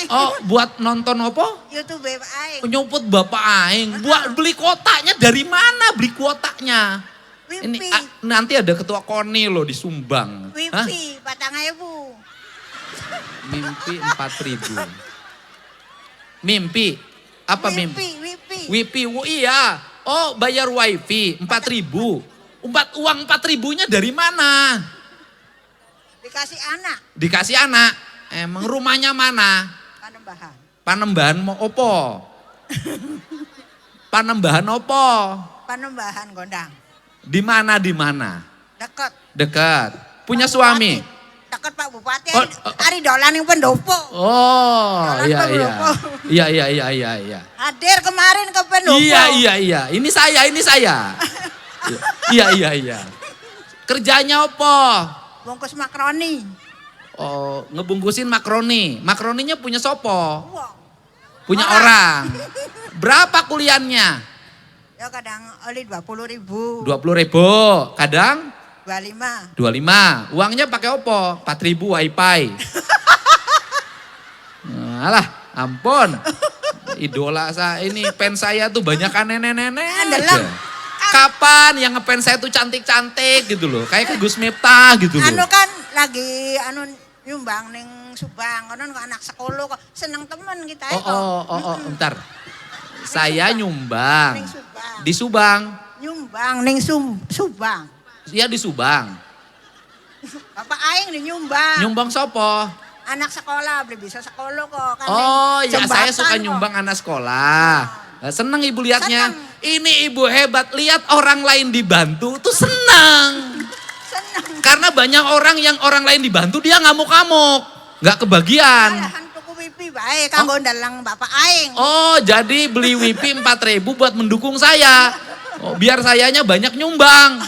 Oh, buat nonton apa? YouTube Pak Aing. Penyumput Bapak Aing. Buat beli kotaknya dari mana beli kotaknya? Wipi. Ini nanti ada ketua KONI loh disumbang. Hah? Wipi, Patang-Ewu. Mimpi 4.000. Mimpi? Apa mimpi? Wipi. Wipi, oh iya. Oh bayar wifi 4.000. Uang 4.000-nya dari mana? Dikasih anak. Dikasih anak. Emang rumahnya mana? Panembahan. Panembahan mau opo? Panembahan opo? Panembahan Gondang. Di mana? Dekat. Dekat. Punya Pak suami? Bupati. Dekat Pak Bupati. Oh, Ari dolan yang pendopo. Oh, Dolan iya. pendopo. Iya. Hadir kemarin ke pendopo. Iya. Ini saya. Iya. Kerjanya apa? Bungkus makroni. Oh, ngebungkusin makroni. Makroninya punya sopo? Wah. Punya orang. Berapa kuliahnya? Ya kadang oli 20.000. 20.000. Kadang 25. 25. Uangnya pakai opo? 4.000 wifi. Alah, ampun. Idola saya ini fans saya tuh banyak kan nenek-nenek Andalang. aja. Kapan yang ngefans saya tuh cantik-cantik gitu loh. Kayak ke Gus Miftah gitu loh. Anu kan lagi nyumbang ning Subang, konon kok anak sekolah kok seneng temen kita kok. Oh, bentar. Saya nyumbang Ning Subang. di Subang. Nyumbang ning Subang. Iya di Subang. Bapak aing nih nyumbang. Nyumbang sopo? Anak sekolah beli bisa sekolah kok kan. Oh ning ya saya jembatan suka kok. nyumbang anak sekolah. Nah, seneng ibu liatnya. Seneng. Ini ibu hebat, lihat orang lain dibantu tuh seneng. Seneng. Karena banyak orang yang orang lain dibantu dia ngamuk-ngamuk. Gak kebagian. Malahan tuku wifi bae kanggo dalang bapak aing. Oh jadi beli wifi 4.000 buat mendukung saya. Oh, biar sayanya banyak nyumbang.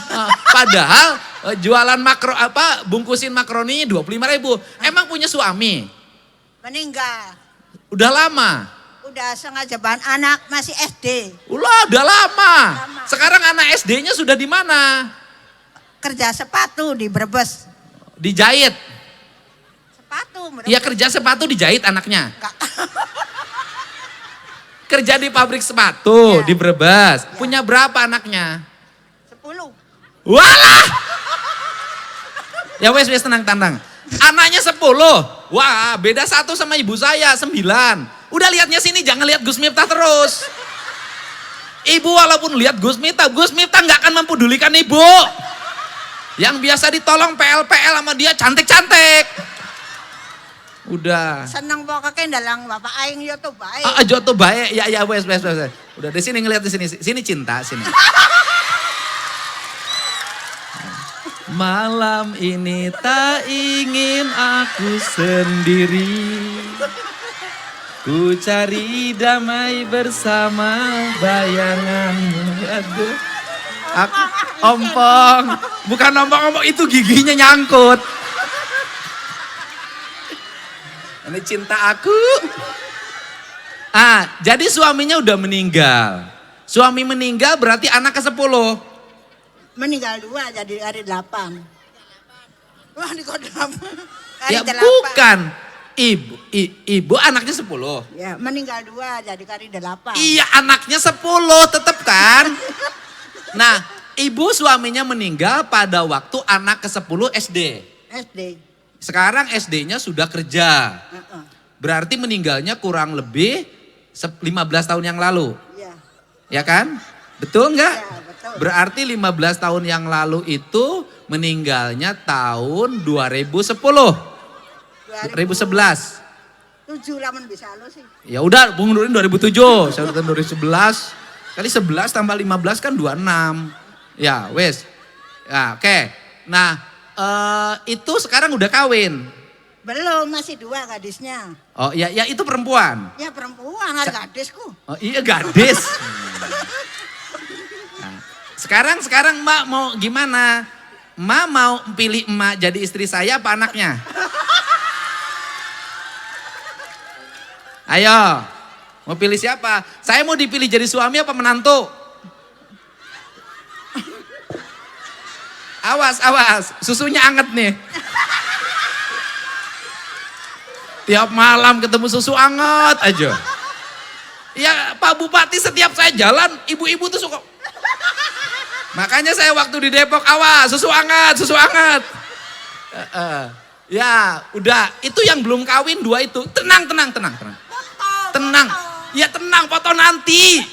Padahal jualan bungkusin makroni 25.000. Emang punya suami? Meninggal. Udah lama? Udah sengaja bahan anak masih SD. Ulah udah lama. Lama. Sekarang anak SD-nya sudah di mana? Kerja sepatu di Brebes. Dijahit. sepatu. Iya kerja sepatu dijahit anaknya. Kerja di pabrik sepatu Iya. di Brebes. Iya. Punya berapa anaknya? 10. Walah! Ya wes tenang. Anaknya 10. Wah beda 1 sama ibu saya 9. Udah lihatnya sini jangan lihat Gus Miftah terus. Ibu walaupun lihat Gus Miftah nggak akan mempedulikan ibu. Yang biasa ditolong PL sama dia cantik-cantik. Udah. Seneng pokoknya dalang Bapak Aing yo tuh baik. Joto baik. Ya wes. Udah di sini ngeliat di sini. Sini cinta sini. Malam ini tak ingin aku sendiri. Ku cari damai bersama bayanganmu. Aduh. Ompong. Bukan ompong, itu giginya nyangkut. Ini cinta aku. Jadi suaminya udah meninggal. Suami meninggal berarti anak ke-10. Meninggal 2 jadi hari 8. Wah di kodam. Hari Ya 8. bukan. Ibu anaknya 10. Ya meninggal 2 jadi hari 8. Iya anaknya 10 tetep kan. Nah ibu suaminya meninggal pada waktu anak ke-10 SD. SD. Sekarang SD-nya sudah kerja. Heeh. Berarti meninggalnya kurang lebih 15 tahun yang lalu. Iya. Ya kan? Betul nggak? Ya, betul. Berarti 15 tahun yang lalu itu meninggalnya tahun 2010. 2011. 7 lamun bisa lo sih. Ya udah, Bung Nurin 2007. Saya udah tahun 2011. Kali 11 tambah 15 kan 26. Ya, wes. Ya, oke. Nah, itu sekarang udah kawin. Belum masih 2 gadisnya. Oh, ya itu perempuan. Ya perempuan ada gadisku. Oh, iya gadis. Nah, sekarang Mbak mau gimana? Mbak mau pilih emak jadi istri saya apa anaknya? Ayo, mau pilih siapa? Saya mau dipilih jadi suami apa menantu? Awas, susunya anget nih. Tiap malam ketemu susu anget aja. Ya Pak Bupati setiap saya jalan, ibu-ibu tuh suka. Makanya saya waktu di Depok, awas susu anget. Ya udah, itu yang belum kawin 2 itu. Tenang. Tenang. Ya tenang, foto nanti.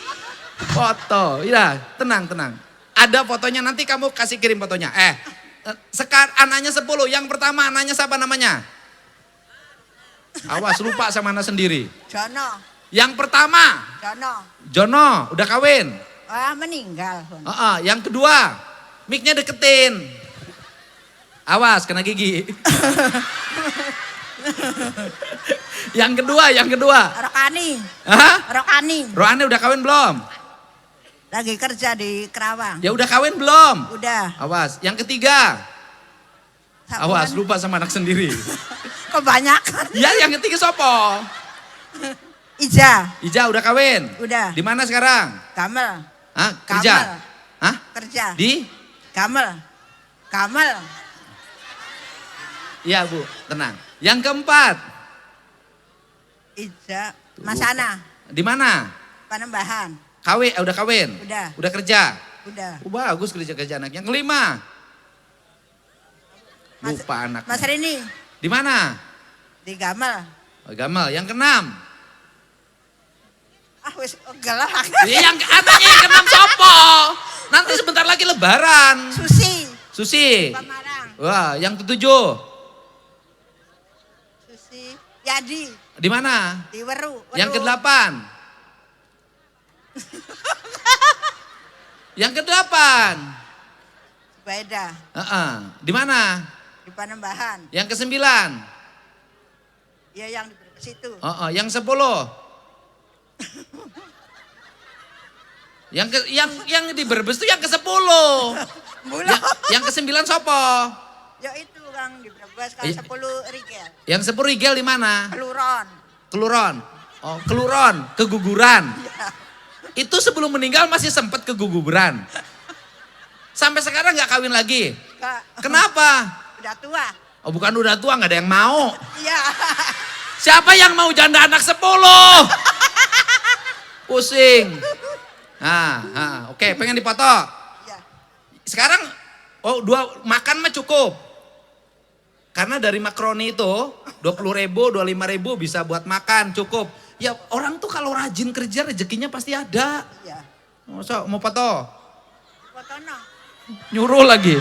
Foto, ya tenang. Ada fotonya nanti kamu kasih kirim fotonya. Sekarang anaknya 10, yang pertama anaknya siapa namanya? Awas lupa sama anak sendiri. Jono. Yang pertama, Jono, udah kawin. Meninggal. Yang kedua, mic-nya deketin. Awas kena gigi. Yang kedua. Rokani. Hah? Rokani. Rohani udah kawin belum? Lagi kerja di Kerawang. Ya udah kawin belum? Udah. Awas. Yang ketiga. Awas Sabuan. lupa sama anak sendiri. Kebanyakan. Ya yang ketiga sopo? Ija. Udah kawin? Udah. Di mana sekarang? Kamel. Hah? Kerja? Kamel. Hah? Kerja. Di? Kamel. Iya Bu, tenang. Yang keempat? Ija. Masana. Di mana? Panembahan. Udah kawin? Udah. Udah kerja? Udah. Bagus kerja anak. Yang kelima? Lupa anak. Mas Rini. Di mana? Di Gamel. Gamal. Yang keenam? Wis gelap. Yang anaknya yang keenam sopo? Nanti sebentar lagi lebaran. Susi. Pamarang. Wah, yang ketujuh? Susi. Yadi. Di mana? Di Weru. Yang kedelapan? Yang kedelapan? Beda. Di mana? Di Panembahan. Yang kesembilan? Ya yang di situ. Yang 10? Yang di Brebes itu yang ke-10. Yang ke-9 sopo? Ya itu Kang di Brebes kan 10 rigel. Yang 10 rigel di mana? Keluron. Oh, Keluron, keguguran. Itu sebelum meninggal masih sempat keguguran. Sampai sekarang nggak kawin lagi. Kak, Kenapa? udah tua. Oh bukan udah tua nggak ada yang mau. Iya. Siapa yang mau janda anak 10? Pusing. Oke, pengen dipoto. Iya. Sekarang makan mah cukup. Karena dari makaroni itu 20.000, 25.000 bisa buat makan cukup. Ya orang tuh kalau rajin kerja rezekinya pasti ada. Iya. Masa mau foto? Fotono. Nyuruh lagi.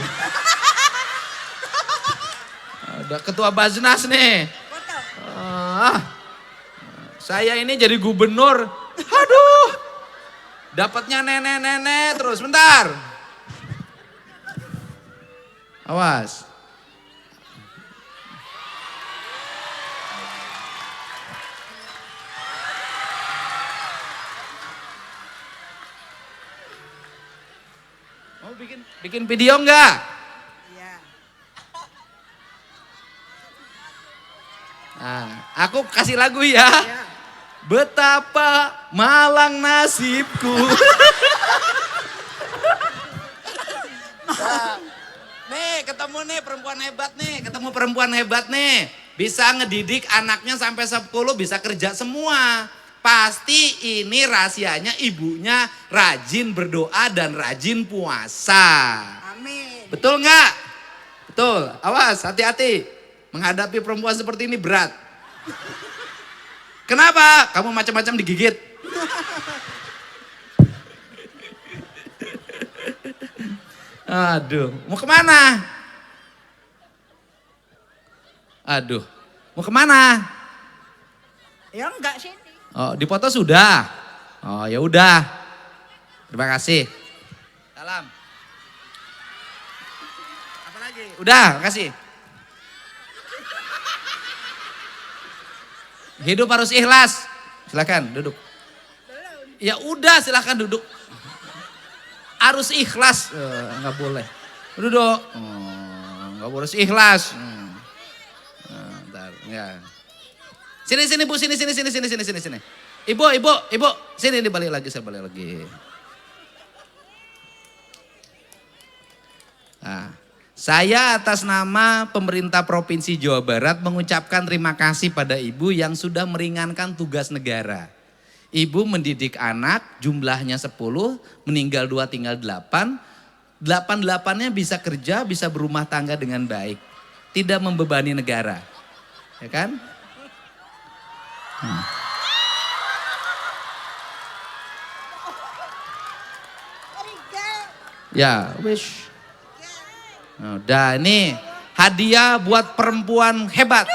Ada ketua Baznas nih. Foto. Saya ini jadi gubernur. Aduh. Dapatnya nenek-nenek terus. Bentar. Awas. Mau bikin video enggak? Iya. Nah, aku kasih lagu ya. Betapa malang nasibku. Nih, ketemu nih perempuan hebat nih. Ketemu perempuan hebat nih. Bisa ngedidik anaknya sampai 10, bisa kerja semua. Pasti ini rahasianya ibunya rajin berdoa dan rajin puasa. Amin. Betul nggak? Betul. Awas, hati-hati. Menghadapi perempuan seperti ini berat. Kenapa? Kamu macam-macam digigit. Aduh, mau kemana? Aduh, mau kemana? Ya enggak sini. Oh, dipoto sudah. Oh, ya udah. Terima kasih. Salam. Apa lagi? Udah, makasih. Hidup harus ikhlas. Silakan duduk. Ya udah, silakan duduk. Harus ikhlas. Nggak boleh. Duduk. Nggak boleh ikhlas. Bentar, ya. Sini Bu, sini. Ibu, sini dibalik lagi, saya balik lagi. Nah, saya atas nama pemerintah Provinsi Jawa Barat mengucapkan terima kasih pada Ibu yang sudah meringankan tugas negara. Ibu mendidik anak, jumlahnya 10, meninggal 2 tinggal 8. 8-8-nya bisa kerja, bisa berumah tangga dengan baik. Tidak membebani negara. Ya kan? Ya, wish. Udah, ini hadiah buat perempuan hebat.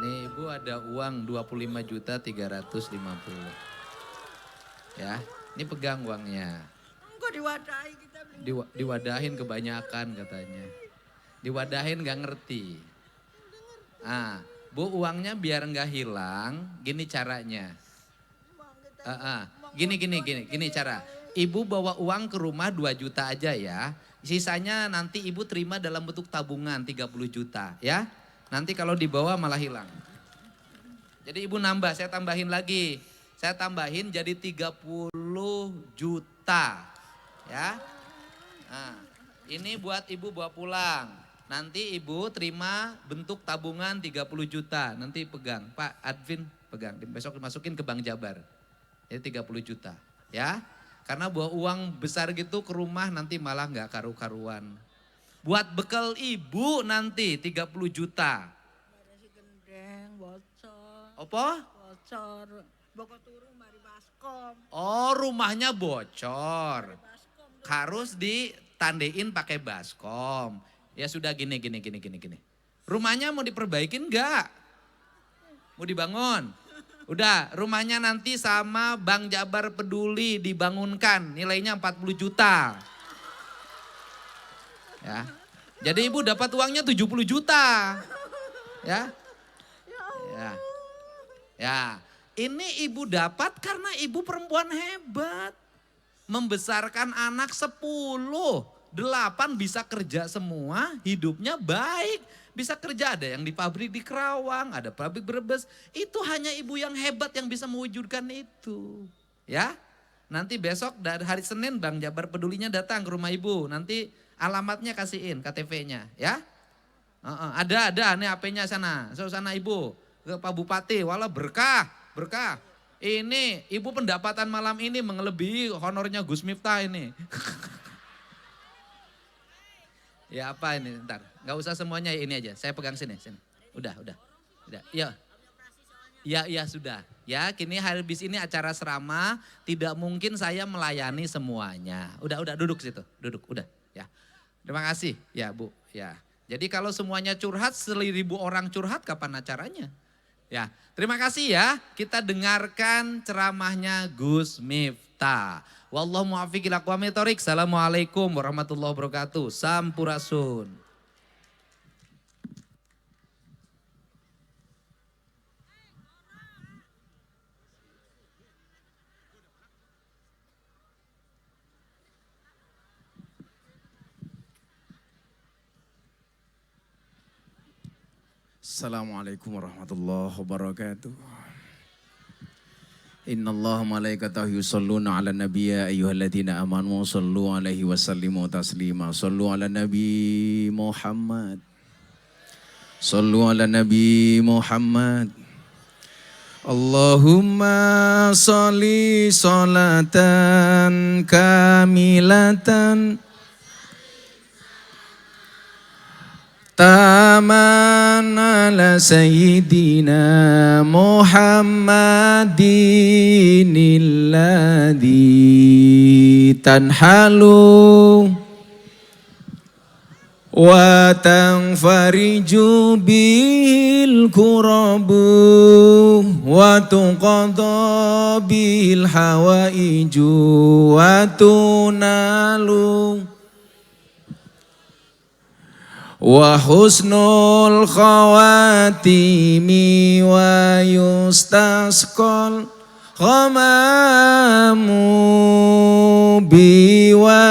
Nih Ibu ada uang 25.350. Ya, ini pegang uangnya. Enggak diwadahi kita. Diwadahin kebanyakan katanya. Diwadahin gak ngerti. Bu uangnya biar gak hilang, gini caranya. Gini cara. Ibu bawa uang ke rumah 2 juta aja ya. Sisanya nanti ibu terima dalam bentuk tabungan 30 juta ya. Nanti kalau dibawa malah hilang. Jadi ibu nambah, saya tambahin lagi. Saya tambahin jadi 30 juta. Ya. Nah, ini buat ibu bawa pulang. Nanti ibu terima bentuk tabungan 30 juta. Nanti pegang, Pak Advin pegang. Besok dimasukin ke Bank Jabar. Jadi 30 juta. Ya. Karena bawa uang besar gitu ke rumah nanti malah gak karu-karuan. Buat bekal ibu nanti 30 juta. Si gendeng bocor. Apa? Bocor. Boko turu mari baskom. Oh rumahnya bocor. Harus ditandein pakai baskom. Ya sudah gini. Rumahnya mau diperbaikin enggak? Mau dibangun? Udah rumahnya nanti sama Bank Jabar Peduli dibangunkan. Nilainya 40 juta. Ya. Jadi ibu dapat uangnya 70 juta. Ya. Ya, ini ibu dapat karena ibu perempuan hebat. Membesarkan anak 10, 8 bisa kerja semua, hidupnya baik. Bisa kerja, ada yang di pabrik di Kerawang, ada pabrik Brebes. Itu hanya ibu yang hebat yang bisa mewujudkan itu. Ya, nanti besok dari hari Senin Bang Jabar Pedulinya datang ke rumah ibu. Nanti alamatnya kasihin, KTP-nya ya. Ada nih HP-nya sana. Sana ibu, ke Pak Bupati, walau berkah. Ini ibu pendapatan malam ini melebihi honornya Gus Miftah ini. Ya apa ini, ntar. Gak usah semuanya ini aja, saya pegang sini. Udah. Ya sudah. Ya kini habis ini acara serama, tidak mungkin saya melayani semuanya. Udah duduk situ, udah ya. Terima kasih ya Bu, ya. Jadi kalau semuanya curhat, 1.000 orang curhat kapan acaranya? Ya, terima kasih ya. Kita dengarkan ceramahnya Gus Miftah. Wallahu muwaffiq ila aqwamit thoriq. Assalamualaikum warahmatullahi wabarakatuh. Sampurasun. Assalamualaikum warahmatullahi wabarakatuh. Innallaha malaikatahu yusholluna ala nabiyya ayyuhalladzina amanu shollu alaihi wasallimu taslima. Shollu ala nabi Muhammad. Shollu ala nabi Muhammad. Allahumma sholli sholatan kamilatan taman ala sayyidina Muhammadin alladhi tanhalu wa tanfariju bil kurabu wa tuqadha bil hawaiju wa tunalu wa husnul khawatimi wa yustasqal ghamamu biwajil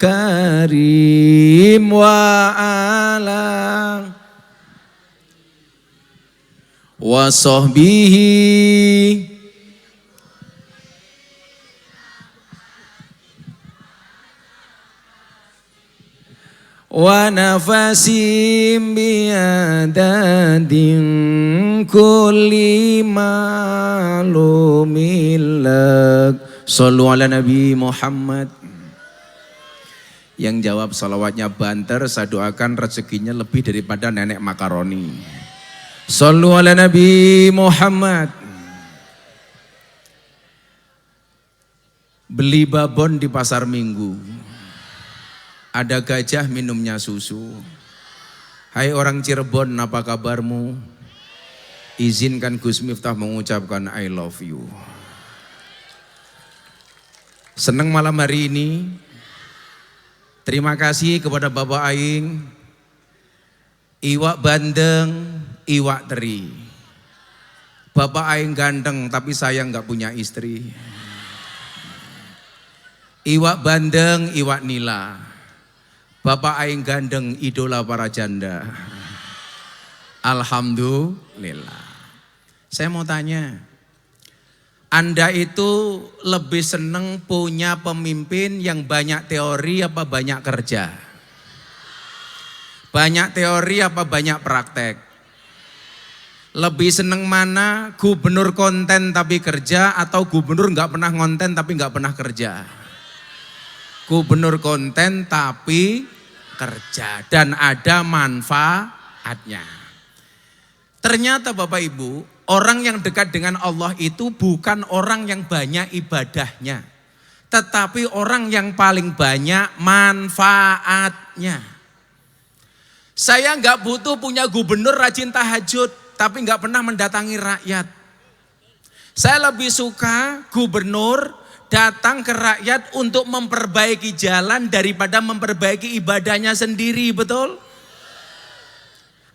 karim wa ala wa sahbihi wa nafasim biadadin kulli malumin lak. Sallu ala Nabi Muhammad. Yang jawab salawatnya banter, saya doakan rezekinya lebih daripada nenek makaroni. Sallu ala Nabi Muhammad. Beli babon di pasar Minggu. Ada gajah minumnya susu. Hai orang Cirebon, apa kabarmu? Izinkan Gus Miftah mengucapkan I love you. Senang malam hari ini. Terima kasih kepada Bapak Aing. Iwak bandeng, iwak teri. Bapak Aing ganteng tapi saya nggak punya istri. Iwak bandeng, iwak nila. Bapak Aing gandeng, idola para janda. Alhamdulillah. Saya mau tanya, Anda itu lebih seneng punya pemimpin yang banyak teori apa banyak kerja? Banyak teori apa banyak praktek? Lebih seneng mana, gubernur konten tapi kerja atau gubernur nggak pernah ngonten tapi nggak pernah kerja? Gubernur konten tapi kerja dan ada manfaatnya. Ternyata Bapak Ibu, orang yang dekat dengan Allah itu bukan orang yang banyak ibadahnya, tetapi orang yang paling banyak manfaatnya. Saya nggak butuh punya gubernur rajin tahajud, tapi nggak pernah mendatangi rakyat. Saya lebih suka gubernur datang ke rakyat untuk memperbaiki jalan daripada memperbaiki ibadahnya sendiri, betul?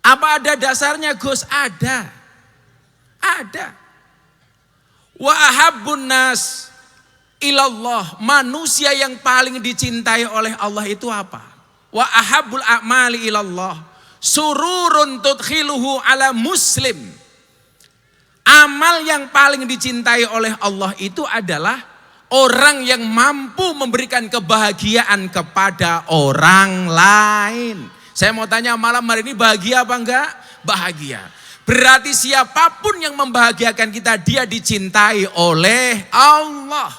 Apa ada dasarnya Gus? Ada. Ada. Wa ahabbun nas ilallah, manusia yang paling dicintai oleh Allah itu apa? Wa ahabbul a'mali ilallah sururun tudkhiluhu ala muslim. Amal yang paling dicintai oleh Allah itu adalah orang yang mampu memberikan kebahagiaan kepada orang lain. Saya mau tanya malam hari ini, bahagia apa enggak? Bahagia. Berarti siapapun yang membahagiakan kita, dia dicintai oleh Allah.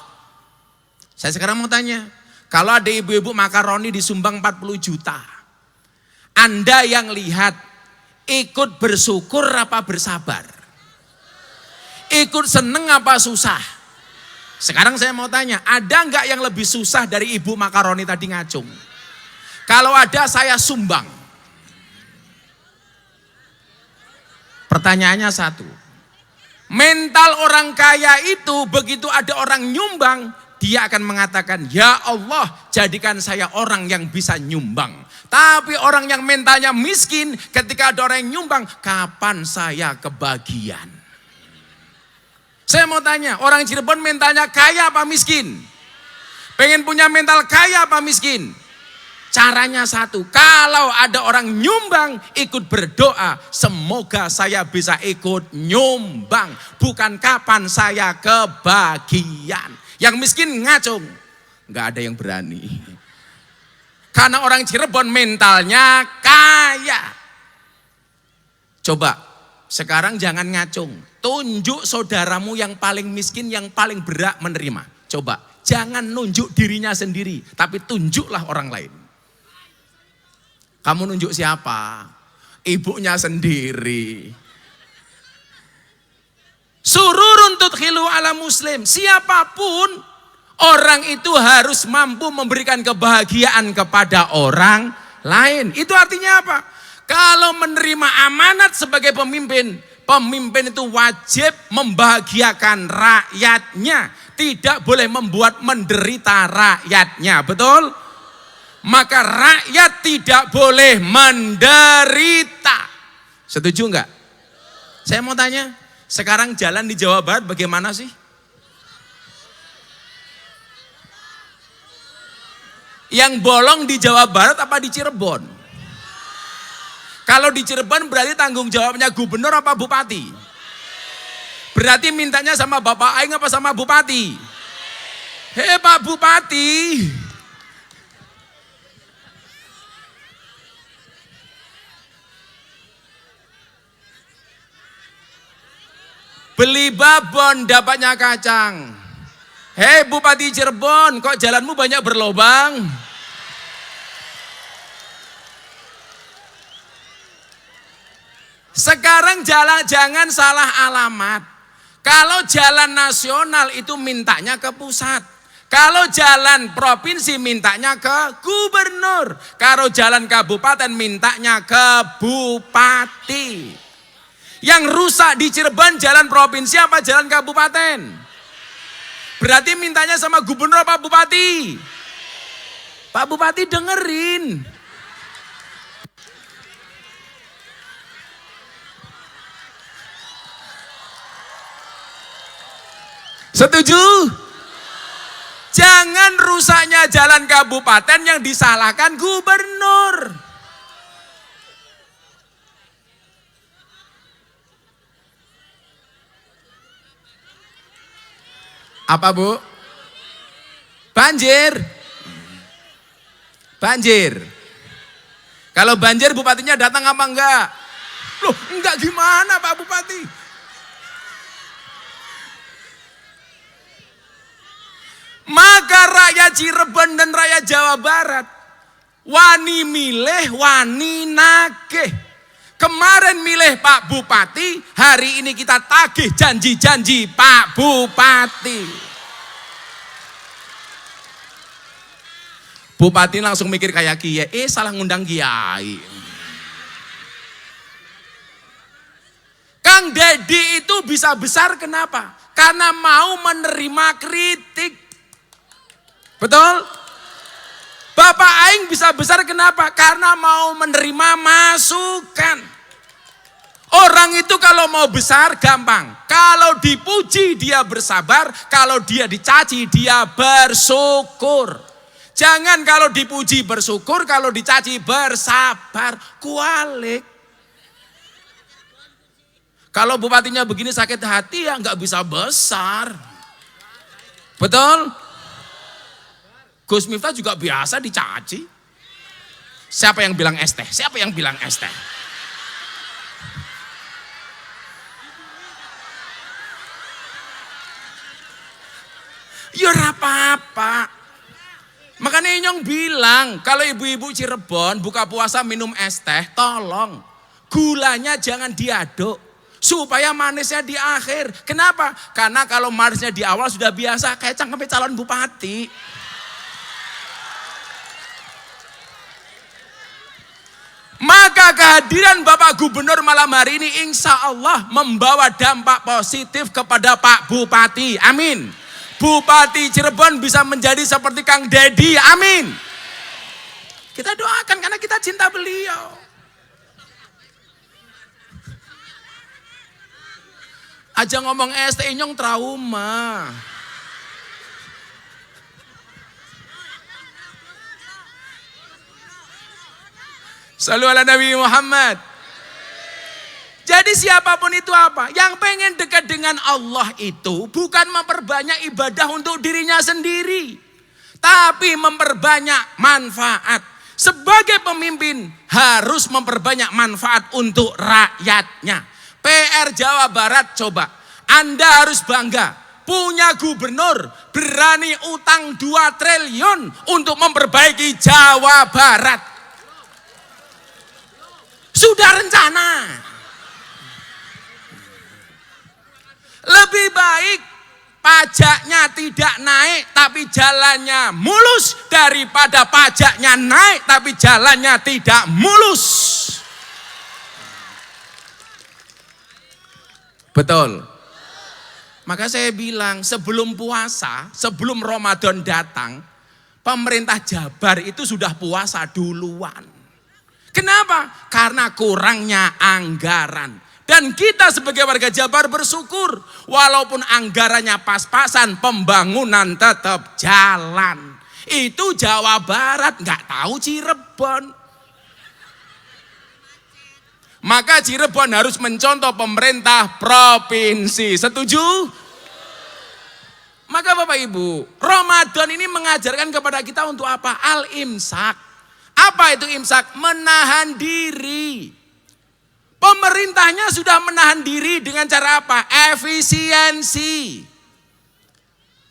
Saya sekarang mau tanya, kalau ada ibu-ibu makaroni disumbang 40 juta, Anda yang lihat, ikut bersyukur apa bersabar? Ikut seneng apa susah? Sekarang saya mau tanya, ada enggak yang lebih susah dari ibu makaroni tadi ngacung? Kalau ada, saya sumbang. Pertanyaannya satu, mental orang kaya itu begitu ada orang nyumbang, dia akan mengatakan, ya Allah jadikan saya orang yang bisa nyumbang. Tapi orang yang mentalnya miskin, ketika ada orang yang nyumbang, kapan saya kebagian? Saya mau tanya, orang Cirebon mentalnya kaya apa miskin? Pengen punya mental kaya apa miskin? Caranya satu, kalau ada orang nyumbang, ikut berdoa, semoga saya bisa ikut nyumbang, bukan kapan saya kebagian. Yang miskin ngacung, nggak ada yang berani. Karena orang Cirebon mentalnya kaya. Coba, sekarang jangan ngacung, tunjuk saudaramu yang paling miskin, yang paling berat menerima. Coba, jangan nunjuk dirinya sendiri, tapi tunjuklah orang lain. Kamu nunjuk siapa? Ibunya sendiri. Sururun tudkhilu ala muslim. Siapapun orang itu harus mampu memberikan kebahagiaan kepada orang lain. Itu artinya apa? Kalau menerima amanat sebagai pemimpin, pemimpin itu wajib membahagiakan rakyatnya. Tidak boleh membuat menderita rakyatnya. Betul? Maka rakyat tidak boleh menderita. Setuju enggak? Saya mau tanya, sekarang jalan di Jawa Barat bagaimana sih? Yang bolong di Jawa Barat apa di Cirebon? Kalau di Cirebon berarti tanggung jawabnya gubernur apa bupati? Berarti mintanya sama Bapak Aing apa sama bupati? Hei Pak Bupati, beli babon dapatnya kacang. Hei Bupati Cirebon, kok jalanmu banyak berlobang? Sekarang jalan jangan salah alamat. Kalau jalan nasional itu mintanya ke pusat. Kalau jalan provinsi mintanya ke gubernur. Kalau jalan kabupaten mintanya ke bupati. Yang rusak di Cirebon jalan provinsi apa jalan kabupaten? Berarti mintanya sama gubernur apa bupati? Pak Bupati dengerin. Setuju? Jangan rusaknya jalan kabupaten yang disalahkan gubernur. Apa Bu? Banjir. Banjir. Kalau banjir bupatinya datang apa enggak? Loh, enggak gimana Pak Bupati? Maka rakyat Cirebon dan rakyat Jawa Barat wani milih, wani nagih. Kemarin milih Pak Bupati, hari ini kita tagih janji-janji Pak Bupati. Bupati langsung mikir kayak kiai, salah ngundang kiai. Kang Dedi itu bisa besar kenapa? Karena mau menerima kritik. Betul? Bapak Aing bisa besar kenapa? Karena mau menerima masukan. Orang itu kalau mau besar gampang. Kalau dipuji dia bersabar, kalau dia dicaci dia bersyukur. Jangan kalau dipuji bersyukur, kalau dicaci bersabar. Kualik. Kalau bupatinya begini sakit hati ya nggak bisa besar. Betul? Gus Miftah juga biasa dicaci. Siapa yang bilang es teh? Siapa yang bilang es teh? Ya apa-apa. Makanya Inyong bilang, kalau ibu-ibu Cirebon buka puasa minum es teh, tolong gulanya jangan diaduk. Supaya manisnya di akhir. Kenapa? Karena kalau manisnya di awal sudah biasa, kayak cangkeme calon bupati. Maka kehadiran Bapak Gubernur malam hari ini insya Allah membawa dampak positif kepada Pak Bupati. Amin. Bupati Cirebon bisa menjadi seperti Kang Dedi. Amin. Kita doakan karena kita cinta beliau. Aja ngomong ST Inyong trauma. Sallu ala Nabi Muhammad. Jadi siapapun itu apa? Yang pengen dekat dengan Allah itu bukan memperbanyak ibadah untuk dirinya sendiri. Tapi memperbanyak manfaat. Sebagai pemimpin harus memperbanyak manfaat untuk rakyatnya. PR Jawa Barat coba. Anda harus bangga. Punya gubernur berani utang 2 triliun untuk memperbaiki Jawa Barat. Sudah rencana. Lebih baik pajaknya tidak naik tapi jalannya mulus daripada pajaknya naik tapi jalannya tidak mulus. Betul. Maka saya bilang sebelum puasa, sebelum Ramadan datang, pemerintah Jabar itu sudah puasa duluan. Kenapa? Karena kurangnya anggaran. Dan kita sebagai warga Jabar bersyukur. Walaupun anggarannya pas-pasan, pembangunan tetap jalan. Itu Jawa Barat, nggak tahu Cirebon. Maka Cirebon harus mencontoh pemerintah provinsi. Setuju? Maka Bapak Ibu, Ramadan ini mengajarkan kepada kita untuk apa? Al-imsak. Apa itu imsak? Menahan diri. Pemerintahnya sudah menahan diri dengan cara apa? Efisiensi.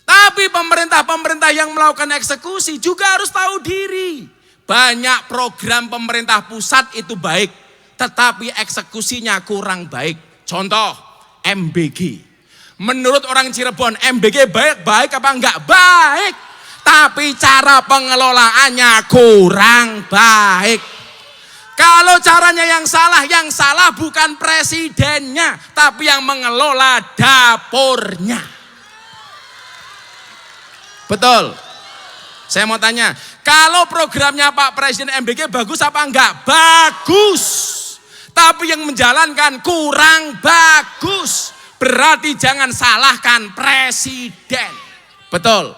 Tapi pemerintah-pemerintah yang melakukan eksekusi juga harus tahu diri. Banyak program pemerintah pusat itu baik. Tetapi eksekusinya kurang baik. Contoh, MBG. Menurut orang Cirebon, MBG baik apa enggak? Baik. Tapi cara pengelolaannya kurang baik. Kalau caranya yang salah bukan presidennya. Tapi yang mengelola dapurnya. Betul. Saya mau tanya, kalau programnya Pak Presiden MBG bagus apa enggak? Bagus. Tapi yang menjalankan kurang bagus. Berarti jangan salahkan presiden. Betul.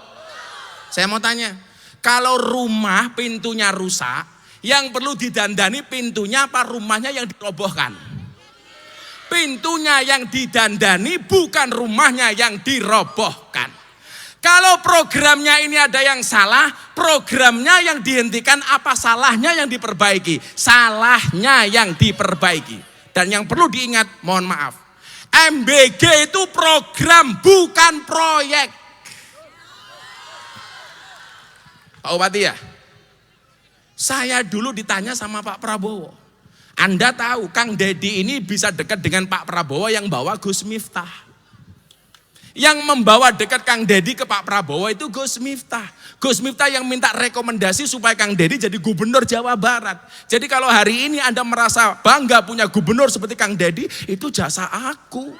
Saya mau tanya, kalau rumah pintunya rusak, yang perlu didandani pintunya apa rumahnya yang dirobohkan? Pintunya yang didandani bukan rumahnya yang dirobohkan. Kalau programnya ini ada yang salah, programnya yang dihentikan apa salahnya yang diperbaiki? Salahnya yang diperbaiki. Dan yang perlu diingat, mohon maaf, MBG itu program bukan proyek. Pak Bupati ya, saya dulu ditanya sama Pak Prabowo. Anda tahu Kang Dedi ini bisa dekat dengan Pak Prabowo yang bawa Gus Miftah. Yang membawa dekat Kang Dedi ke Pak Prabowo itu Gus Miftah. Gus Miftah yang minta rekomendasi supaya Kang Dedi jadi gubernur Jawa Barat. Jadi kalau hari ini Anda merasa bangga punya gubernur seperti Kang Dedi, itu jasa aku.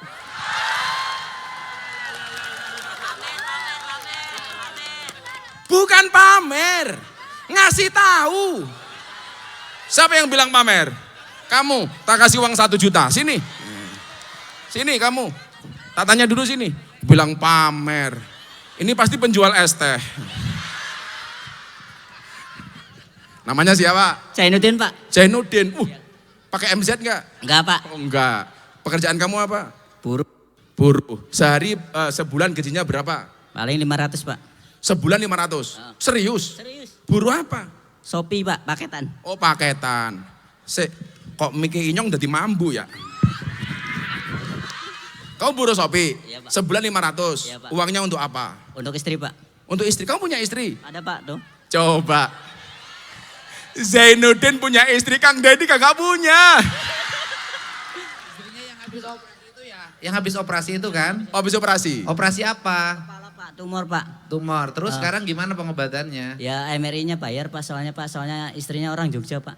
Bukan pamer, ngasih tahu. Siapa yang bilang pamer? Kamu, tak kasih uang 1 juta. Sini. Sini kamu. Tak tanya dulu sini. Bilang pamer. Ini pasti penjual es teh. Namanya siapa? Zainuddin Pak. Zainuddin. Pakai MZ enggak? Enggak Pak. Oh, enggak. Pekerjaan kamu apa? Buruh. Buruh. Sehari sebulan gajinya berapa? Paling 500 Pak. Sebulan 500. Serius? Serius. Buruh apa? Shopee Pak, paketan. Oh paketan. Kok Miki Inyong jadi mambu ya? Kau buruh Shopee, Iya, Pak. sebulan 500. Iya, Pak. Uangnya untuk apa? Untuk istri Pak. Untuk istri. Kamu punya istri? Ada Pak tuh. Coba. Zainuddin punya istri, Kang Deddy kagak punya. Istrinya yang habis operasi itu ya? Yang habis operasi itu kan? Habis operasi. Operasi apa? Kepala Pak, tumor Pak. Tumor. Terus sekarang gimana pengobatannya? Ya MRI-nya bayar Pak, soalnya istrinya orang Jogja Pak.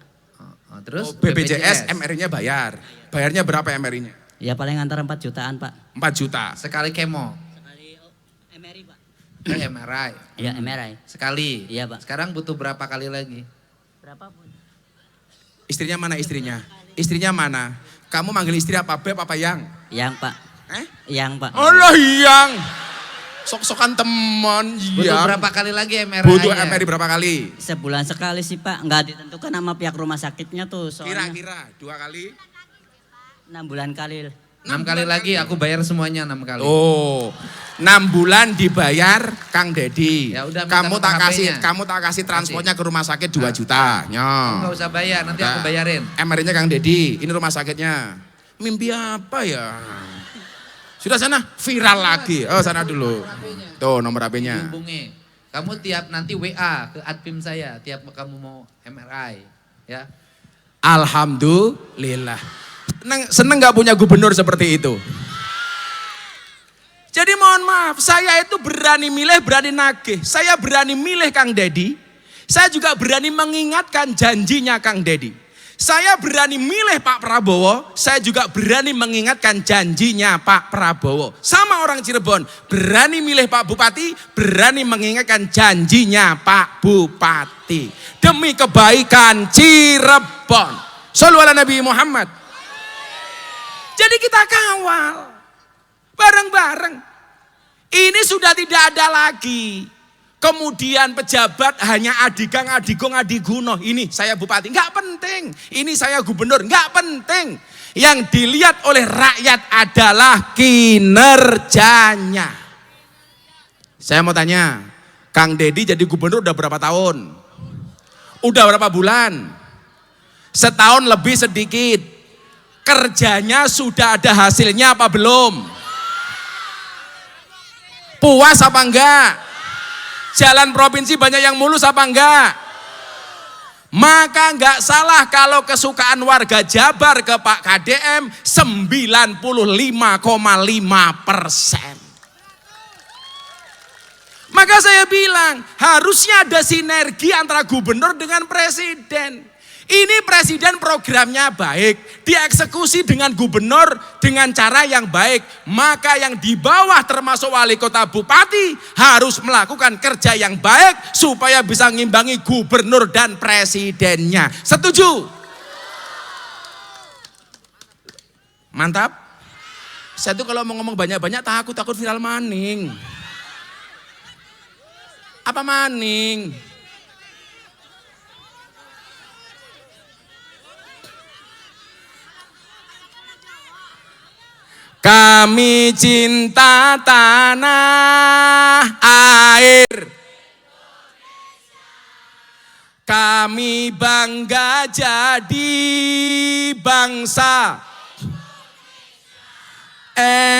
Terus BPJS, MRI-nya bayar. Bayarnya berapa MRI-nya? Ya paling antara 4 jutaan Pak. 4 juta. Sekali kemo. Sekali MRI Pak. MRI. Ya MRI. Sekali. Iya, Pak. Sekarang butuh berapa kali lagi? Berapapun. Istrinya mana istrinya? Istrinya mana? Kamu manggil istri apa? Beb apa yang? Yang Pak. Yang Pak. Allah yang. Sok-sokan teman. Butuh Yang. berapa kali lagi MRI? Butuh MRI berapa kali? Sebulan sekali sih Pak, nggak ditentukan sama pihak rumah sakitnya tuh. Soalnya Kira-kira 2 kali? 6 bulan kali. 6 kali lagi aku bayar semuanya 6 kali. Oh, 6 bulan dibayar Kang Deddy. Ya udah, minta kamu nomor tak HP-nya. kasih transportnya ke rumah sakit 2 juta. Enggak usah bayar, nanti aku bayarin. MRI-nya Kang Deddy, ini rumah sakitnya. Mimpi apa ya? Sudah sana, viral lagi. Oh sana dulu. Tuh nomor HP-nya. Hubungi. Kamu tiap nanti WA ke admin saya tiap kamu mau MRI, ya. Alhamdulillah. Seneng gak punya gubernur seperti itu? Jadi mohon maaf, saya itu berani milih, berani nagih. Saya berani milih Kang Deddy. Saya juga berani mengingatkan janjinya Kang Deddy. Saya berani milih Pak Prabowo, saya juga berani mengingatkan janjinya Pak Prabowo. Sama orang Cirebon, berani milih Pak Bupati, berani mengingatkan janjinya Pak Bupati. Demi kebaikan Cirebon. Shallu ala Nabi Muhammad. Jadi kita kawal bareng-bareng. Ini sudah tidak ada lagi. Kemudian pejabat hanya adigang, adigong, adiguno. Ini saya bupati, enggak penting. Ini saya gubernur, enggak penting. Yang dilihat oleh rakyat adalah kinerjanya. Saya mau tanya, Kang Deddy jadi gubernur udah berapa tahun? Udah berapa bulan? Setahun lebih sedikit. Kerjanya sudah ada hasilnya apa belum? Puas apa enggak? Jalan provinsi banyak yang mulus apa enggak? Maka enggak salah kalau kesukaan warga Jabar ke Pak KDM 95,5%. Maka saya bilang harusnya ada sinergi antara gubernur dengan presiden. Ini presiden programnya baik, dieksekusi dengan gubernur dengan cara yang baik. Maka yang di bawah termasuk wali kota bupati harus melakukan kerja yang baik supaya bisa ngimbangi gubernur dan presidennya. Setuju? Mantap. Saya tuh kalau mau ngomong banyak-banyak takut viral maning. Apa maning? Kami cinta tanah air. Kami bangga jadi bangsa.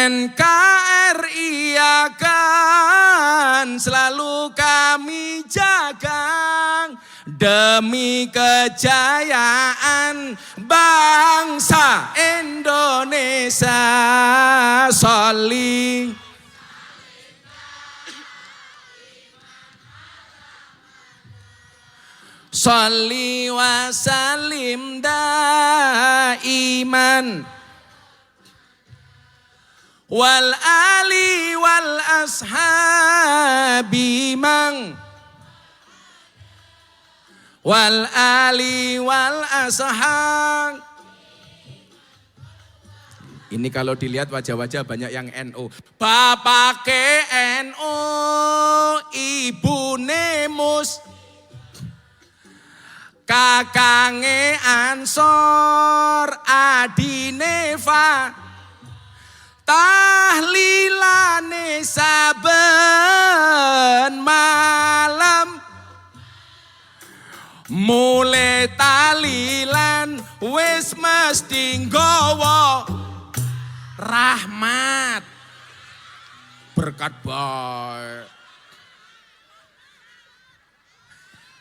NKRI akan selalu kami jaga demi kejayaan bangsa Indonesia. Sholli Sholli wa sallim daiman wal ali wal ashabi mang wal ali wal ashab Ini kalau dilihat wajah-wajah banyak yang NU. Bapak ke NU, ibu nemus, kakange Ansor, adine Fa, tahlilane saben malam, mulai talilan wis mesti nggawa rahmat berkat bae.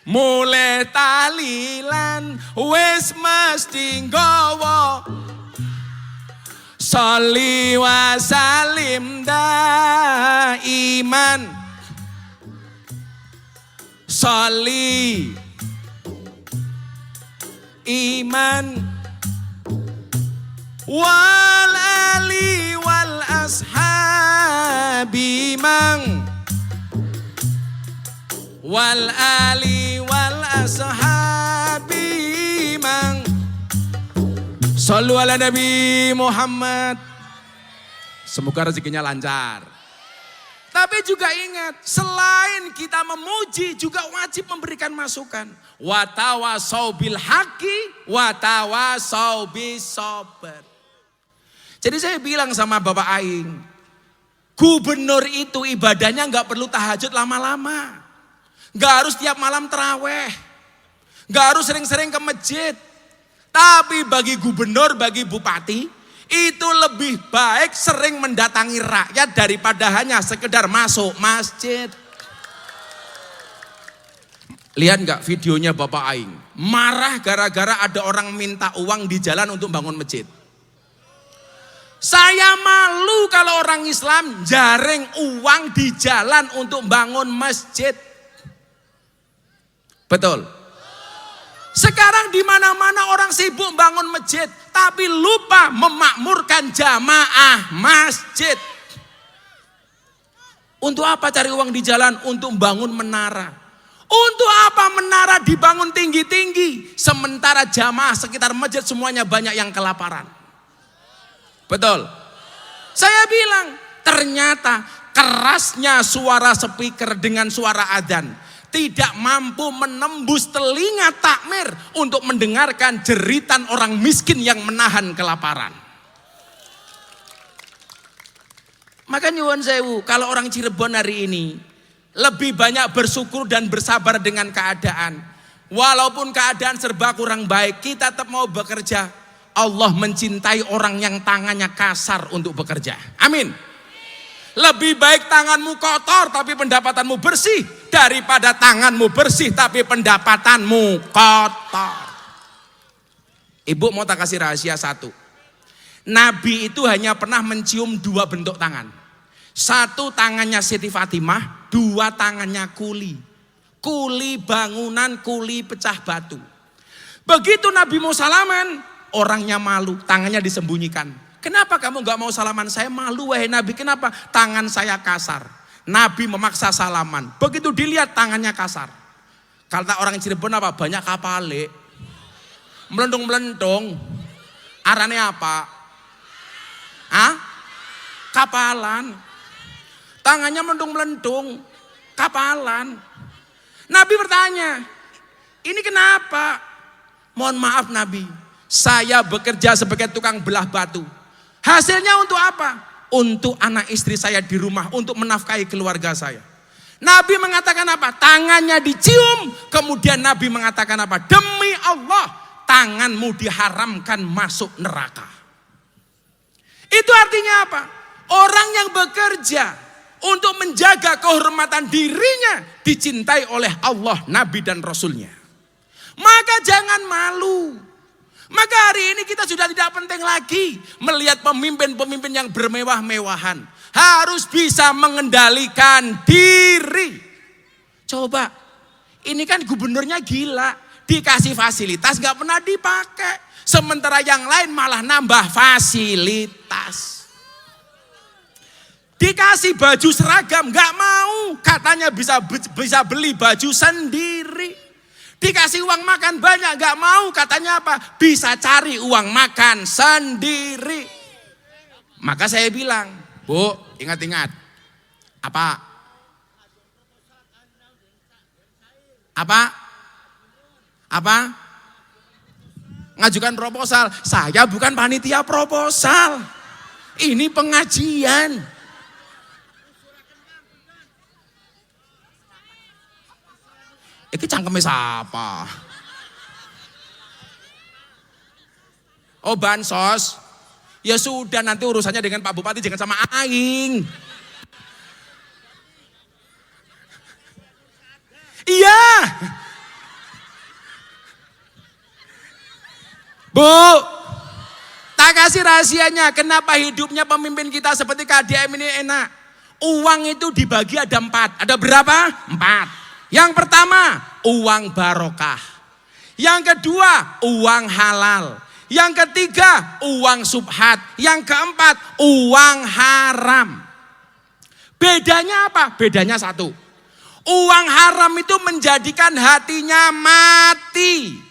Mulai talilan wis mesti nggawa sholli wa salim daiman, sholli iman wal ali wal ashabi mang, wal ali wal ashabi mang, shollu ala Nabi Muhammad. Semoga rezekinya lancar. Tapi juga ingat, selain kita memuji juga wajib memberikan masukan. Wa tawasau bil haqqi wa tawasau bis sabr. Jadi saya bilang sama Bapak Aing, gubernur itu ibadahnya nggak perlu tahajud lama-lama. Nggak harus tiap malam terawih. Nggak harus sering-sering ke masjid. Tapi bagi gubernur, bagi bupati, itu lebih baik sering mendatangi rakyat daripada hanya sekedar masuk masjid. Lihat nggak videonya Bapak Aing? Marah gara-gara ada orang minta uang di jalan untuk bangun masjid. Saya malu kalau orang Islam jaring uang di jalan untuk bangun masjid. Betul. Sekarang di mana-mana orang sibuk bangun masjid, tapi lupa memakmurkan jamaah masjid. Untuk apa cari uang di jalan? Untuk bangun menara. Untuk apa menara dibangun tinggi-tinggi, sementara jamaah sekitar masjid semuanya banyak yang kelaparan? Betul. Saya bilang, ternyata kerasnya suara speaker dengan suara adzan tidak mampu menembus telinga takmir untuk mendengarkan jeritan orang miskin yang menahan kelaparan. Maka nyuwun sewu, kalau orang Cirebon hari ini lebih banyak bersyukur dan bersabar dengan keadaan. Walaupun keadaan serba kurang baik, kita tetap mau bekerja. Allah mencintai orang yang tangannya kasar untuk bekerja. Amin. Lebih baik tanganmu kotor tapi pendapatanmu bersih daripada tanganmu bersih tapi pendapatanmu kotor. Ibu mau tak kasih rahasia satu. Nabi itu hanya pernah mencium 2 bentuk tangan. 1 tangannya Siti Fatimah, 2 tangannya kuli. Kuli bangunan, kuli pecah batu. Begitu Nabi mau salaman, orangnya malu, tangannya disembunyikan. Kenapa kamu gak mau salaman? Saya malu wahai Nabi. Kenapa? Tangan saya kasar. Nabi memaksa salaman. Begitu dilihat tangannya kasar. Kata orang Cirebon apa? Banyak kapale. Melendung-melendung. Arane apa? Hah? Kapalan. Tangannya melendung-melendung. Kapalan. Nabi bertanya, ini kenapa? Mohon maaf Nabi, saya bekerja sebagai tukang belah batu. Hasilnya untuk apa? Untuk anak istri saya di rumah, untuk menafkahi keluarga saya. Nabi mengatakan apa? Tangannya dicium, kemudian Nabi mengatakan apa? Demi Allah, tanganmu diharamkan masuk neraka. Itu artinya apa? Orang yang bekerja untuk menjaga kehormatan dirinya dicintai oleh Allah, Nabi dan Rasulnya. Maka jangan malu. Maka hari ini kita sudah tidak penting lagi melihat pemimpin-pemimpin yang bermewah-mewahan. Harus bisa mengendalikan diri. Coba, ini kan gubernurnya gila. Dikasih fasilitas gak pernah dipakai. Sementara yang lain malah nambah fasilitas. Dikasih baju seragam gak mau. Katanya bisa beli baju sendiri. Dikasih uang makan banyak gak mau, katanya apa? Bisa cari uang makan sendiri. Maka saya bilang, Bu, ingat-ingat. Apa? Apa? Apa? Ngajukan proposal. Saya bukan panitia proposal. Ini pengajian. Iki cangkeme siapa? Oh, bansos. Ya sudah, nanti urusannya dengan Pak Bupati, jangan sama aing. Iya. Bu, tak kasih rahasianya kenapa hidupnya pemimpin kita seperti KDM ini enak. Uang itu dibagi ada 4. Ada berapa? 4. Yang pertama, uang barokah. Yang kedua, uang halal. Yang ketiga, uang subhat. Yang keempat, uang haram. Bedanya apa? Bedanya satu. Uang haram itu menjadikan hatinya mati.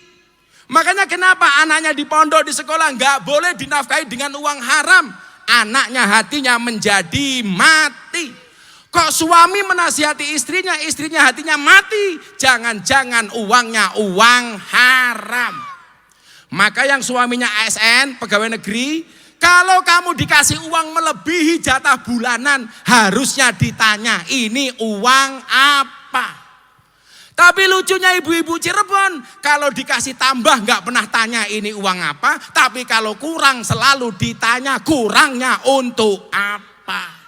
Makanya kenapa anaknya di pondok, di sekolah nggak boleh dinafkahi dengan uang haram. Anaknya hatinya menjadi mati. Kok suami menasihati istrinya, istrinya hatinya mati. Jangan-jangan uangnya uang haram. Maka yang suaminya ASN, pegawai negeri, kalau kamu dikasih uang melebihi jatah bulanan, harusnya ditanya, ini uang apa? Tapi lucunya ibu-ibu Cirebon, kalau dikasih tambah nggak pernah tanya ini uang apa, tapi kalau kurang selalu ditanya kurangnya untuk apa.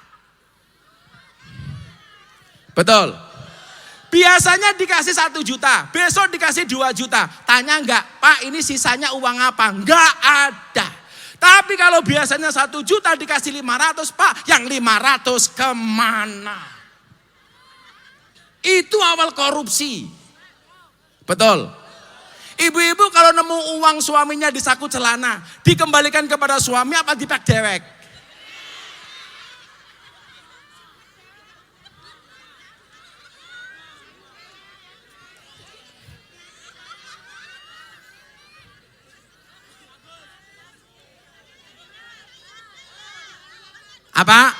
Betul. Biasanya dikasih 1 juta, besok dikasih 2 juta. Tanya enggak, Pak ini sisanya uang apa? Enggak ada. Tapi kalau biasanya 1 juta dikasih 500, Pak yang 500 kemana? Itu awal korupsi. Betul. Ibu-ibu kalau nemu uang suaminya di saku celana, dikembalikan kepada suami apa dipak dewek? Apa?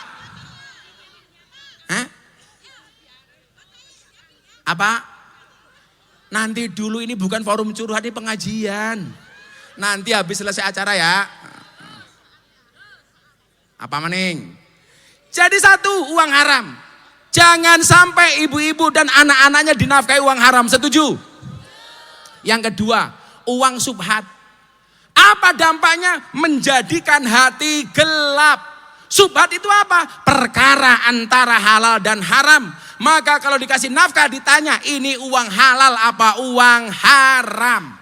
Hah? Apa? Nanti dulu, ini bukan forum curhat, ini pengajian. Nanti habis selesai acara ya. Apa maning? Jadi satu, uang haram. Jangan sampai ibu-ibu dan anak-anaknya dinafkahi uang haram. Setuju? Yang kedua, uang subhat. Apa dampaknya? Menjadikan hati gelap. Subhat itu apa? Perkara antara halal dan haram. Maka kalau dikasih nafkah ditanya, ini uang halal apa uang haram?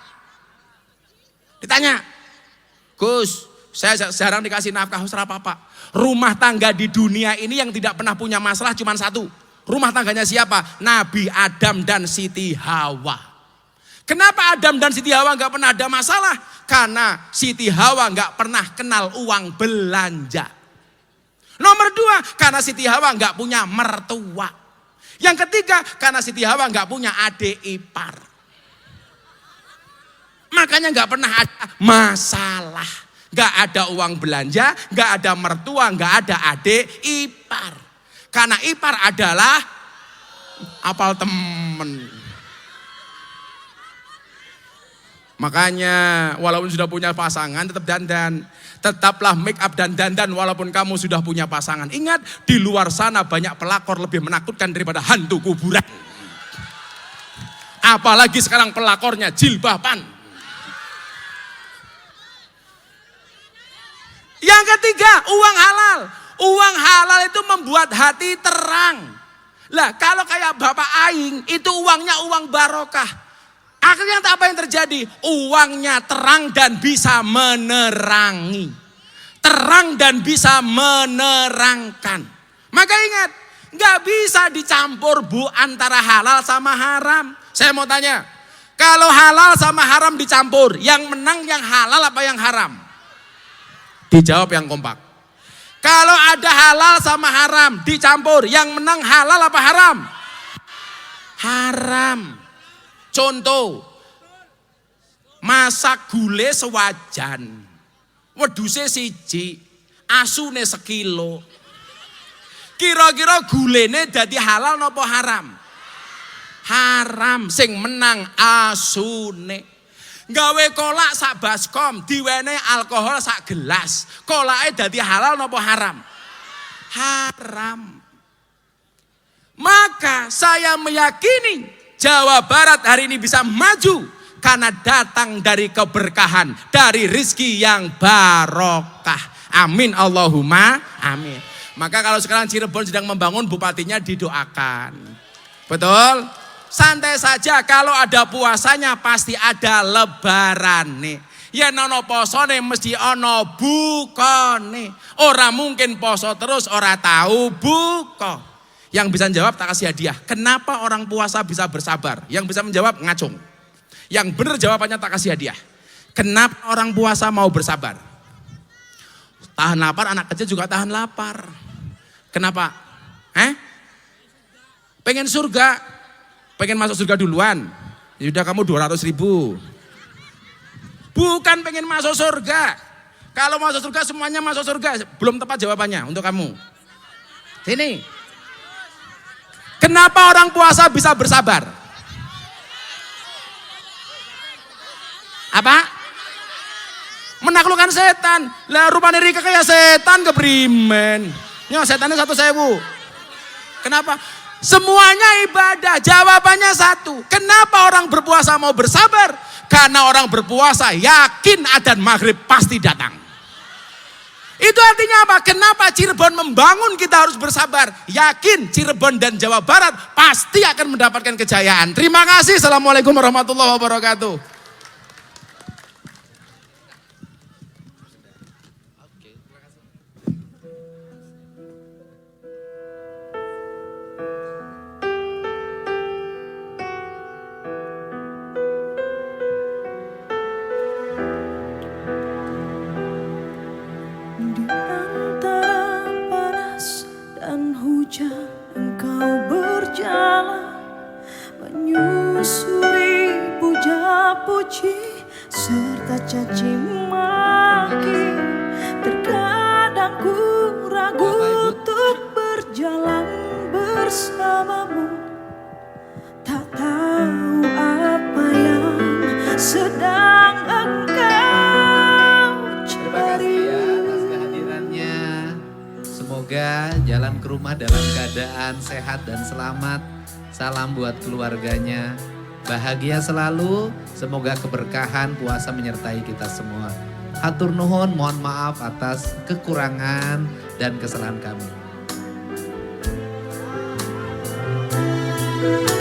Ditanya, Gus, saya jarang dikasih nafkah, usah apa-apa. Rumah tangga di dunia ini yang tidak pernah punya masalah cuma satu. Rumah tangganya siapa? Nabi Adam dan Siti Hawa. Kenapa Adam dan Siti Hawa gak pernah ada masalah? Karena Siti Hawa gak pernah kenal uang belanja. Nomor 2, karena Siti Hawa nggak punya mertua. Yang ketiga, karena Siti Hawa nggak punya adik ipar. Makanya nggak pernah ada masalah. Nggak ada uang belanja, nggak ada mertua, nggak ada adik ipar. Karena ipar adalah apal temen. Makanya walaupun sudah punya pasangan tetap dandan. Tetaplah make up dan dandan walaupun kamu sudah punya pasangan. Ingat, di luar sana banyak pelakor lebih menakutkan daripada hantu kuburan. Apalagi sekarang pelakornya jilbaban. Yang ketiga, uang halal. Uang halal itu membuat hati terang. Lah kalau kayak Bapak Aing, itu uangnya uang barokah. Akhirnya apa yang terjadi? Uangnya terang dan bisa menerangi. Terang dan bisa menerangkan. Maka ingat, gak bisa dicampur Bu antara halal sama haram. Saya mau tanya, kalau halal sama haram dicampur, yang menang yang halal apa yang haram? Dijawab yang kompak. Kalau ada halal sama haram dicampur, yang menang halal apa haram? Haram. Contoh, masak gule sewajan, wedhuse siji, asune sekilo. Kira-kira gulene dadi halal napa haram? Haram, sing menang asune. Gawe kolak sak baskom, diwene alkohol sak gelas. Kolake dadi halal napa haram? Haram. Maka saya meyakini Jawa Barat hari ini bisa maju karena datang dari keberkahan, dari rizki yang barokah. Amin Allahumma amin. Maka kalau sekarang Cirebon sedang membangun, bupatinya didoakan. Betul? Santai saja, kalau ada puasanya pasti ada lebaran nih. Ya nono posone mesti ono bukone. Ora mungkin poso terus ora tahu buko. Yang bisa jawab tak kasih hadiah. Kenapa orang puasa bisa bersabar? Yang bisa menjawab ngacung. Yang benar jawabannya tak kasih hadiah. Kenapa orang puasa mau bersabar? Tahan lapar, anak kecil juga tahan lapar. Kenapa? Pengen surga. Pengen masuk surga duluan. Yaudah kamu 200.000. Bukan pengen masuk surga. Kalau masuk surga semuanya masuk surga. Belum tepat jawabannya untuk kamu. Sini. Kenapa orang puasa bisa bersabar? Apa? Menaklukkan setan. Lah rupanya Rika kayak setan keprimen. Nyo setannya 1.000. Kenapa? Semuanya ibadah. Jawabannya satu. Kenapa orang berpuasa mau bersabar? Karena orang berpuasa yakin adzan maghrib pasti datang. Itu artinya apa? Kenapa Cirebon membangun kita harus bersabar? Yakin Cirebon dan Jawa Barat pasti akan mendapatkan kejayaan. Terima kasih. Assalamualaikum warahmatullahi wabarakatuh. Di antara panas dan hujan engkau berjalan, menyusuri puja-puji serta caci maki. Terkadang ku ragu untuk berjalan bersamamu, tak tahu apa yang sedang engkau cari. Atas kehadirannya. Semoga jalan ke rumah dalam keadaan sehat dan selamat. Salam buat keluarganya. Bahagia selalu. Semoga keberkahan puasa menyertai kita semua. Hatur nuhun, mohon maaf atas kekurangan dan kesalahan kami.